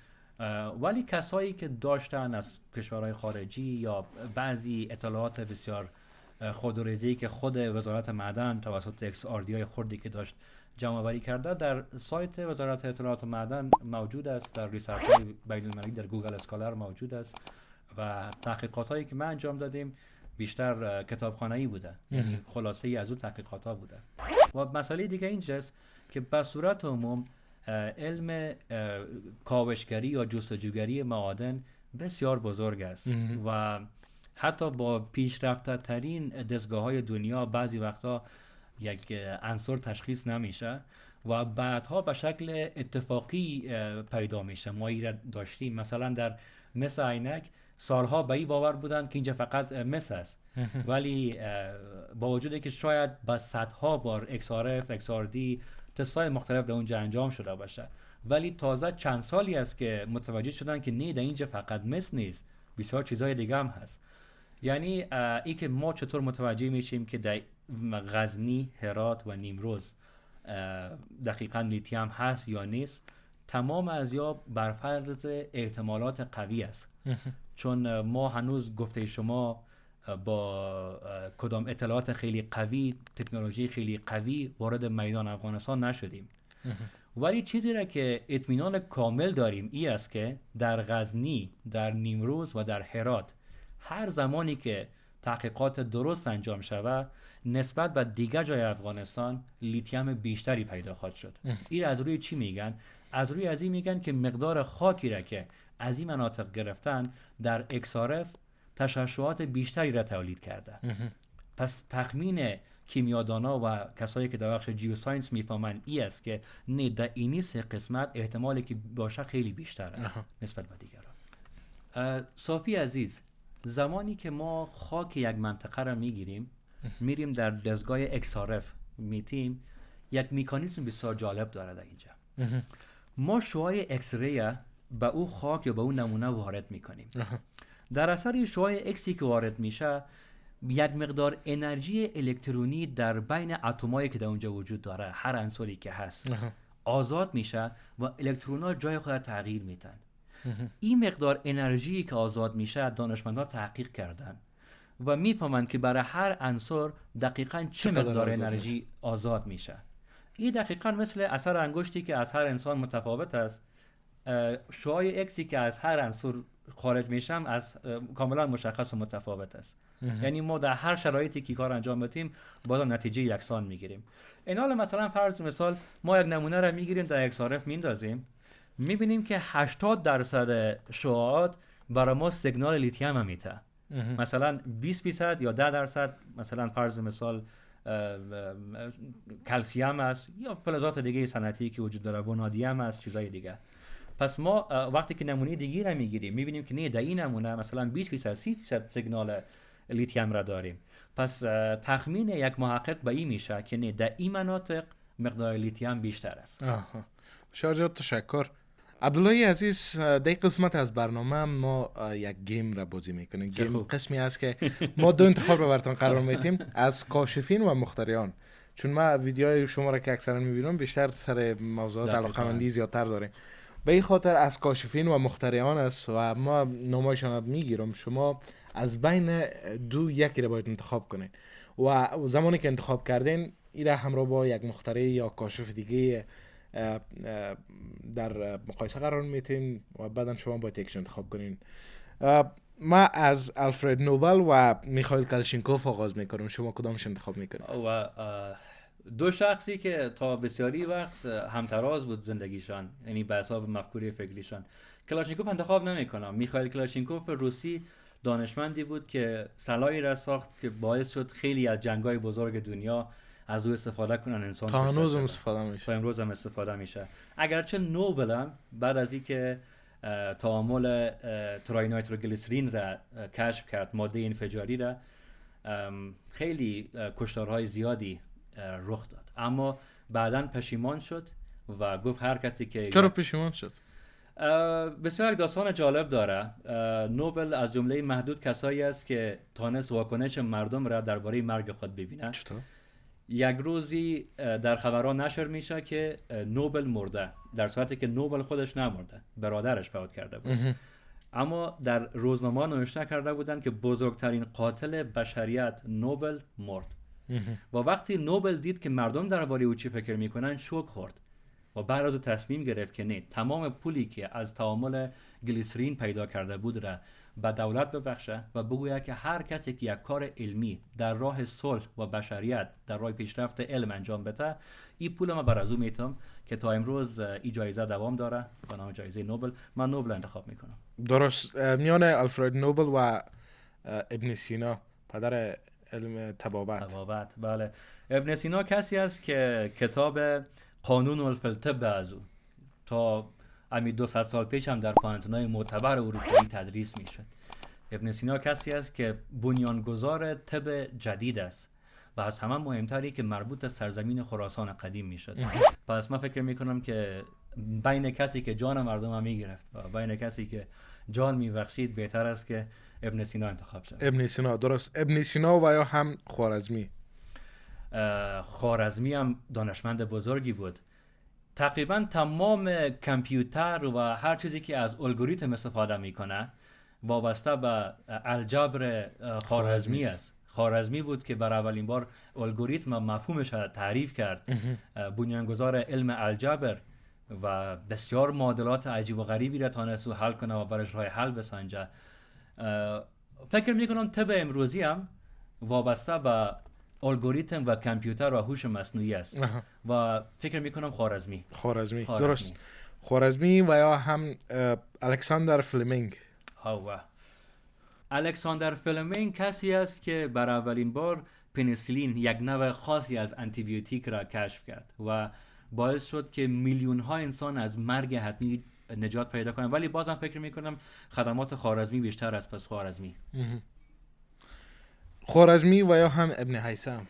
ولی کسایی که داشتن از کشورهای خارجی یا بعضی اطلاعات بسیار خودروزی که خود وزارت معدن توسط XRD های خردی که داشت جمع آوری کرده، در سایت وزارت اطلاعات معدن موجود است، در ریسرچ های بین المللی در گوگل اسکالر موجود است، و تحقیقات هایی که ما انجام دادیم بیشتر کتابخانه‌ای بوده، یعنی خلاصه ای از اون تحقیقات ها بوده. و مسئله دیگه اینجاست که به صورت عموم علم کاوشگری یا جستجوگری معادن بسیار بزرگ است و حتی با پیشرفته ترین دستگاه های دنیا بعضی وقتا یک عنصر تشخیص نمیشه و بعدها به شکل اتفاقی پیدا میشه. ما ایرا داشتیم مثلا در مس عینک سالها به این باور بودن که اینجا فقط مس است، ولی با وجودی که شاید با صدها بار XRF، XRD تست‌های مختلف در اونجا انجام شده باشه، ولی تازه چند سالی است که متوجه شدن که نه، در اینجا فقط مس نیست، بسیار چیزهای دیگه هم هست. یعنی ای که ما چطور متوجه میشیم که در غزنی، هرات و نیمروز دقیقاً لیتیوم هست یا نیست، تمام از یا بر فرض احتمالات قوی است. چون ما هنوز گفته شما با کدام اطلاعات خیلی قوی، تکنولوژی خیلی قوی وارد میدان افغانستان نشدیم. ولی چیزی را که اطمینان کامل داریم ای است که در غزنی، در نیمروز و در هرات هر زمانی که تحقیقات درست انجام شود نسبت به دیگر جای افغانستان لیتیم بیشتری پیدا خواهد شد. این از روی چی میگن؟ از روی این میگن که مقدار خاکی را که از این مناطق گرفتن در اکسارف تشعشعات بیشتری را تولید کرده. پس تخمین کیمیادانا و کسایی که در بخش جیوساینس میفهمن ای است که نه در اینی سه قسمت احتمالی که باشه خیلی بیشتر است نسبت به دیگران. صافی عزیز، زمانی که ما خاک یک منطقه را میگیریم میریم در دستگاه اکسارف میتیم، یک مکانیزم بسیار جالب داره در اینجا. ما شعاع اکس ری به او خاک یا به اون نمونه وارد میکنیم. در اثر شعاع اکسی که وارد میشه یک مقدار انرژی الکترونی در بین اتمایی که در اونجا وجود داره، هر عنصری که هست آزاد میشه و الکترون‌ها جای خود تغییر میدن. این مقدار انرژی که آزاد میشه دانشمندان تحقیق کردن و میفهمن که برای هر عنصر دقیقاً چه مقدار انرژی آزاد میشه. این دقیقاً مثل اثر انگشتی که از هر انسان متفاوت است. شعاع اکسی که از هر عنصر خارج میشم از کاملا مشخص و متفاوت است. یعنی ما در هر شرایطی که کار انجام بدیم بازم نتیجه یکسان میگیریم. این حال مثلا فرض مثال ما یک نمونه را میگیریم در اکسارف میندازیم، میبینیم که 80% شعاعات برای ما سیگنال لیتیم هم میده. مثلا 20% یا 10% مثلا فرض مثال کلسیم است یا فلزات دیگه صنعتی که وجود داره، ونادیم است، چیزای دیگه. پس ما وقتی که نمونه دیگه را میگیریم میبینیم که نه در این نمونه مثلا 20% سیگنال لیتیم را داریم. پس تخمین یک محقق به این میشه که نه در این مناطق مقدار لیتیم بیشتر است.
بسیار زیاد تشکر. عبدالله عزیز، در قسمت از برنامه ما یک گیم را بازی میکنیم. گیم قسمی است که ما دو انتخاب رو براتون قرار میدیم از کاشفین و مخترعان. چون ما ویدیوهای شما را که اکثرا میبینم بیشتر سر موضوعات علاقه‌مندی زیادتر داریم، به این خاطر از کاشفین و مخترعان است و ما نامایشان میگیرم. شما از بین دو یکی را باید انتخاب کنین و زمانی که انتخاب کردین این را همراه با یک مخترع یا کاشف دیگه در مقایسه قرار میتین و بعدا شما باید یکیش انتخاب کنین. ما از آلفرد نوبل و میخائیل کلاشینکوف آغاز میکنم. شما کدامش انتخاب میکنید؟
و دو شخصی که تا بسیاری وقت همتراز بود زندگیشان، یعنی به حساب مفکوری فکریشان. کلاشینکوف انتخاب نمیکنم. میخائیل کلاشینکوف روسی دانشمندی بود که سلاحی را ساخت که باعث شد خیلی از جنگ‌های بزرگ دنیا از او استفاده کنن. انسان
تا هنوز هم استفاده میشه.
تا امروز هم استفاده میشه. اگرچه نوبل هم بعد از اینکه تعامل تراینایتروگلیسرین را کشف کرد، ماده انفجاری را، خیلی کشتارهای زیادی رخ داد، اما بعداً پشیمان شد و گفت هر کسی که...
چرا پشیمان شد؟
بسیار یک داستان جالب داره. نوبل از جمله محدود کسایی است که تانست واکنش مردم را درباره مرگ خود ببینه.
چطور؟
یک روزی در خبرها نشر میشه که نوبل مرده، در صورتی که نوبل خودش نمرده، برادرش فوت کرده بود. اما در روزنامه نوشته کرده بودن که بزرگترین قاتل بشریت نوبل مرد. و وقتی نوبل دید که مردم درباره او چی فکر میکنن شوک خورد و بعد از تصمیم گرفت که نه، تمام پولی که از تعامل گلیسرین پیدا کرده بود را به دولت ببخشه و بگوید که هر کسی که یک کار علمی در راه صلح و بشریت در راه پیشرفت علم انجام بده، این پول ما بر از او میتم که تا امروز این جایزه دوام داره به نام جایزه نوبل. من نوبل انتخاب میکنم.
درست. میان آلفرد نوبل و ابن سینا، پدر علم طبابت.
بله. ابن سینا کسی است که کتاب قانون الفلطب از او تا 200 سال پیش هم در پانتونای معتبر اروپایی تدریس میشد. ابن سینا کسی است که بنیانگذار طب جدید است و از همه مهمتری که مربوط به سرزمین خراسان قدیم میشد. پس من فکر میکنم که بین کسی که جان مردم هم میگرفت و بین کسی که جان میبخشید بهتر است که ابن سینا انتخاب شد.
ابن سینا، درست. ابن سینا و یا هم خوارزمی.
خوارزمی هم دانشمند بزرگی بود. تقریبا تمام کامپیوتر و هر چیزی که از الگوریتم استفاده میکنه وابسته به الجبر خوارزمی است. خوارزمی بود که برای اولین بار الگوریتم مفهومش تعریف کرد، بنیانگذار علم الجبر و بسیار معادلات عجیب و غریبی را تانست حل کنه و برش راه حل بسنجه. فکر میکنم طب امروزی هم وابسته به الگوریتم و کامپیوتر و هوش مصنوعی است
آها.
و فکر میکنم خوارزمی.
خوارزمی درست. خوارزمی و یا هم الکساندر فلمینگ.
آوه. الکساندر فلمینگ کسی است که بر اولین بار پنیسیلین، یک نوع خاصی از آنتیبیوتیک را کشف کرد و باعث شد که میلیون ها انسان از مرگ حتمی نجات پیدا کنند. ولی بازم فکر میکنم خدمات خوارزمی بیشتر است پس خوارزمی.
خوارزمی و یا هم ابن هیثم.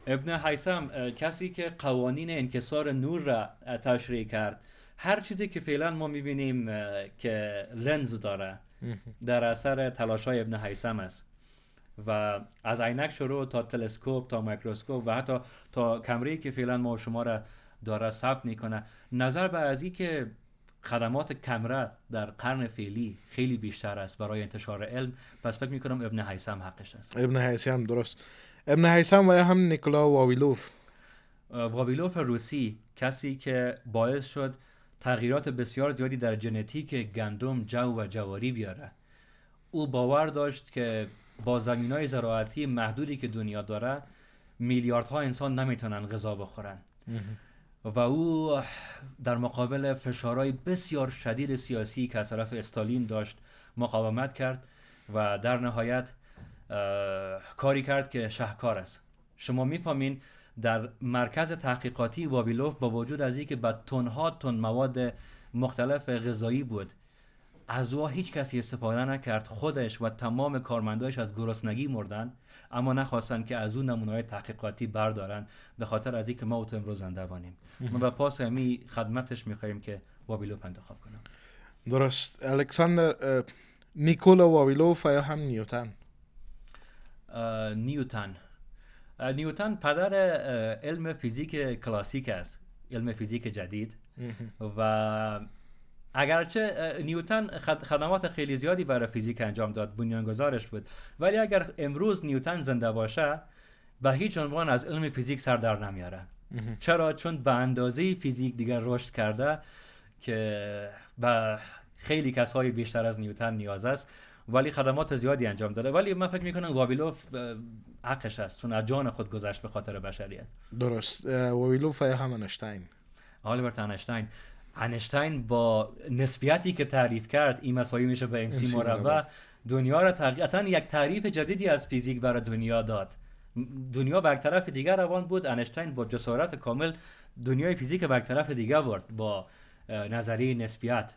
ابن هیثم کسی که قوانین انکسار نور را تشریح کرد. هر چیزی که فعلا ما میبینیم که لنز داره در اثر تلاش‌های ابن هیثم است و از عینک شروع تا تلسکوپ تا میکروسکوپ و حتی تا کمره‌ای که فعلا ما و شما را داره ثبت میکنه. نظر به از این که خدمات کمره در قرن فعلی خیلی بیشتر است برای انتشار علم، پس فکر میکنم ابن هیثم حقش است.
ابن هیثم درست. ابن هیثم و یا هم نیکولا واویلوف.
واویلوف روسی کسی که باعث شد تغییرات بسیار زیادی در ژنتیک گندم، جو و جواری بیاره. او باور داشت که با زمینای زراعتی محدودی که دنیا داره میلیاردها انسان نمیتونن غذا بخورن و او در مقابل فشارهای بسیار شدید سیاسی که از طرف استالین داشت مقاومت کرد و در نهایت کاری کرد که شهکار است. شما میفهمین در مرکز تحقیقاتی واویلوف با وجود از اینکه با تنها تن مواد مختلف غذایی بود، از او هیچ کسی استفاده نکرد. خودش و تمام کارمندایش از گرسنگی مردن، اما نخواستن که از اون نمونه‌های تحقیقاتی بردارن به خاطر از اینکه ما و تو امروز زنده باشیم. ما به پاس همی خدمتش می‌خوایم که واویلوف انتخاب کنه.
درست. الکساندر نیکولا واویلوف یا هم نیوتن.
نیوتن پدر علم فیزیک کلاسیک است، علم فیزیک جدید و اگرچه نیوتن خدمات خیلی زیادی برای فیزیک انجام داد، بنیانگذارش بود، ولی اگر امروز نیوتن زنده باشه به هیچ عنوان از علم فیزیک سر در نمیاره. چرا؟ چون به اندازه فیزیک دیگر رشد کرده که به خیلی کسایی بیشتر از نیوتن نیاز است، ولی خدمات زیادی انجام داده. ولی من فکر میکنم واویلوف حقش است چون از جان خود گذشت به خاطر بشریت.
درست. واویلوف یا هم انشتین.
آلبرت انشتین با نسبیتی که تعریف کرد، این مساوی میشه به MC مربع، دنیا را اصلا یک تعریف جدیدی از فیزیک برای دنیا داد. دنیا به یک طرف دیگر روان بود، انشتین با جسارت کامل دنیای فیزیک به یک طرف دیگر برد با نظریه نسبیت.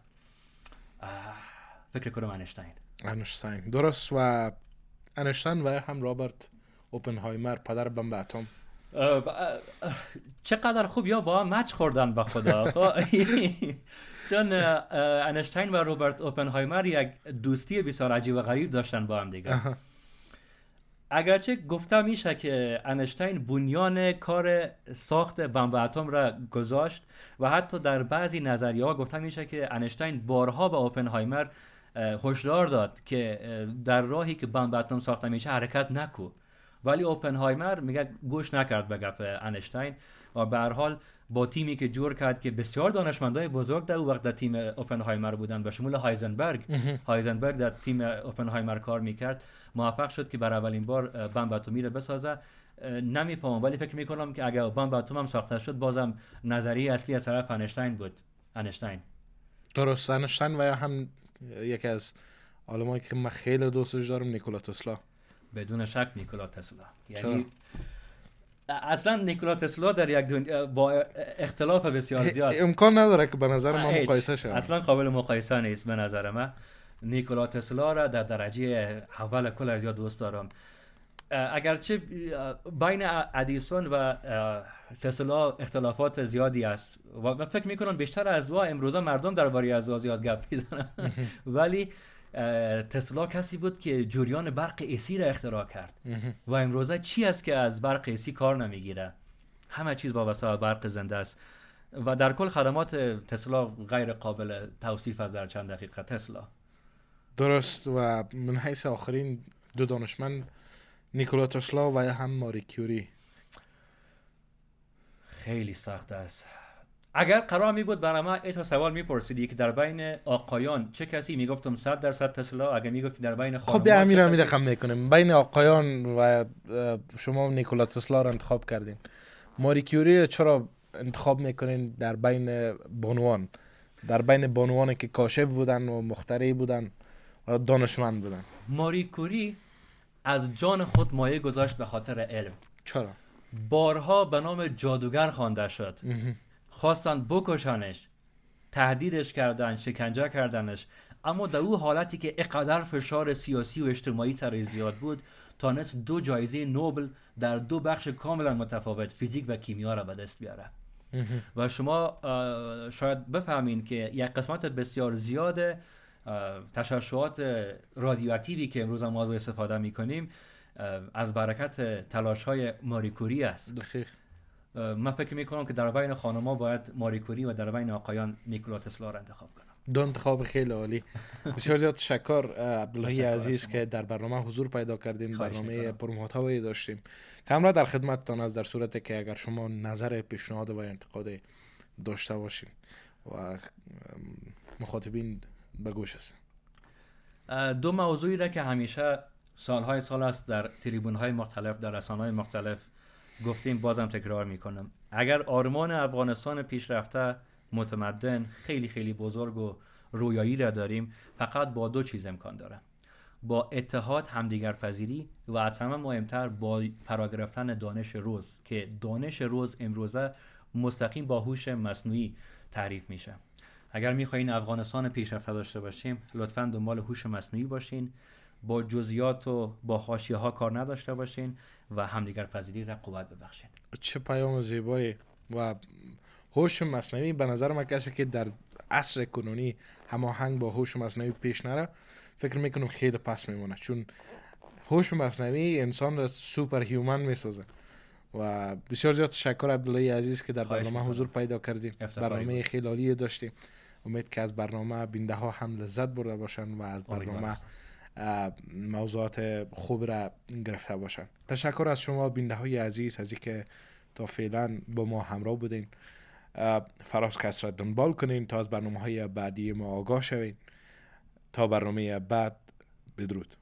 فکر کنم انشتین
درست. و انشتین و هم رابرت اوپنهایمر پدر بمب اتم.
چقدر خوب یا با هم مچ خوردن به خدا. چون انشتین و روبرت اوپنهایمر یک دوستی بسیار عجیب و غریب داشتن با هم دیگه. اگرچه گفته میشه که انشتین بنیان کار ساخت بمب اتم را گذاشت و حتی در بعضی نظریه ها گفته میشه که انشتین بارها به اوپنهایمر هشدار داد که در راهی که بمب اتم ساخته میشه حرکت نکو، ولی اوپنهایمر میگه گوش نکرد به گفت انشتین و به هر حال با تیمی که جور کرد که بسیار دانشمندای بزرگ در وقت در تیم اوپنهایمر بودن به شمول هایزنبرگ در تیم اوپنهایمر کار میکرد، موفق شد که برای اولین بار بمب اتمی رو بسازه. نمیفهمم ولی فکر میکنم که اگر بمب اتم هم ساخته شد بازم نظریه اصلی از طرف انشتین بود.
درست. انشتین و یا هم یکی از عالمایی که من خیلی دوستش دارم، نیکولا تسلا.
بدون شک نیکولا تسلا. یعنی اصلا نیکولا تسلا در یک دنیا با اختلاف بسیار زیاد
امکان نداره که به نظر من مقایسه شه.
اصلا قابل مقایسه نیست به نظر من. نیکولا تسلا را در درجه اول کل از دوست دارم. اگرچه بین ادیسون و تسلا اختلافات زیادی است و من فکر میکنم بیشتر از وا امروزا مردم درباره از زیاد گپ میزنن ولی تسلا کسی بود که جریان برق ایسی را اختراع کرد و امروزه چی است که از برق ایسی کار نمیگیره؟ همه چیز وابسته به برق زنده است و در کل خدمات تسلا غیر قابل توصیف از در چند دقیقه. تسلا
درست. و من حیث آخرین دو دانشمند نیکولا تسلا و هم ماری کیوری.
خیلی سخت است. اگر قرار می بود برای ما ایتا سوال میپرسیدی که در بین آقایان چه کسی، میگفتم 100% تسلا. اگر میگفتی در بین
خب بیا
خانم‌ها
امیر
چه
هم
کسی،
رقم میکنیم بین آقایان و شما نیکولا تسلا رو انتخاب کردین. ماری کیوری رو چرا انتخاب میکنین در بین بانوان، در بین بانوانی که کاشف بودن و مخترع بودن و دانشمند بودن؟
ماری کوری از جان خود مایه گذاشت به خاطر علم.
چرا؟
بارها به نام جادوگر خوانده شد. خواستن بکشنش، تهدیدش کردن، شکنجه کردنش، اما در او حالتی که اقدر فشار سیاسی و اجتماعی سرش زیاد بود تانست 2 جایزه نوبل در 2 بخش کاملا متفاوت، فیزیک و کیمیا را به دست بیاره. و شما شاید بفهمین که یک قسمت بسیار زیاد تشعشعات رادیواکتیوی که امروز ما رو استفاده میکنیم از برکت تلاش های ماری کوری است.
دقیق.
من فکر میکنم که در بین خانم‌ها باید ماری کوری و در بین آقایان نیکولا تسلا را انتخاب کنم.
دو انتخاب خیلی عالی. بسیار زیاد تشکر عبداللهی
تشکر
عزیز
از
که در برنامه حضور پیدا کردین.
خواهش
برنامه
می‌کنم.
پرمحتوایی داشتیم. کاملا در خدمتتان است در صورتی که اگر شما نظر، پیشنهاد و انتقاد داشته باشین و مخاطبین به گوش هستن.
2 موضوعی را که همیشه سالهای سال است در تریبون‌های مختلف، در رسانه‌های مختلف گفتیم، بازم تکرار میکنم. اگر آرمان افغانستان پیشرفته، متمدن، خیلی خیلی بزرگ و رویایی را داریم، فقط با 2 چیز امکان داره: با اتحاد، همدیگر پذیری و از همه مهمتر با فرا گرفتن دانش روز، که دانش روز امروزه مستقیم با هوش مصنوعی تعریف میشه. اگر میخواین افغانستان پیشرفته داشته باشیم، لطفاً دنبال هوش مصنوعی باشین، با جزئیات و با حاشیه‌ها کار نداشته باشین و همدیگر پذیری را قوت ببخشین.
چه پیام زیبایی. و هوش مصنوعی به نظر من کسی که در عصر کنونی هماهنگ با هوش مصنوعی پیش نره، فکر میکنم خیلی پس میمونه، چون هوش مصنوعی انسان را سوپر هیومن میسازه. و بسیار زیاد تشکر عبداللهی عزیز که در برنامه حضور پیدا کردیم. برنامه خیلی عالی داشتیم. امید که از برنامه بینده ها هم لذت برده باشن و از برنامه موضوعات خوب را گرفته باشن. تشکر از شما بینده های عزیز از اینکه تا فعلا با ما همراه بودین. فراسکست را دنبال کنین تا از برنامه های بعدی ما آگاه شوین. تا برنامه بعد، بدرود.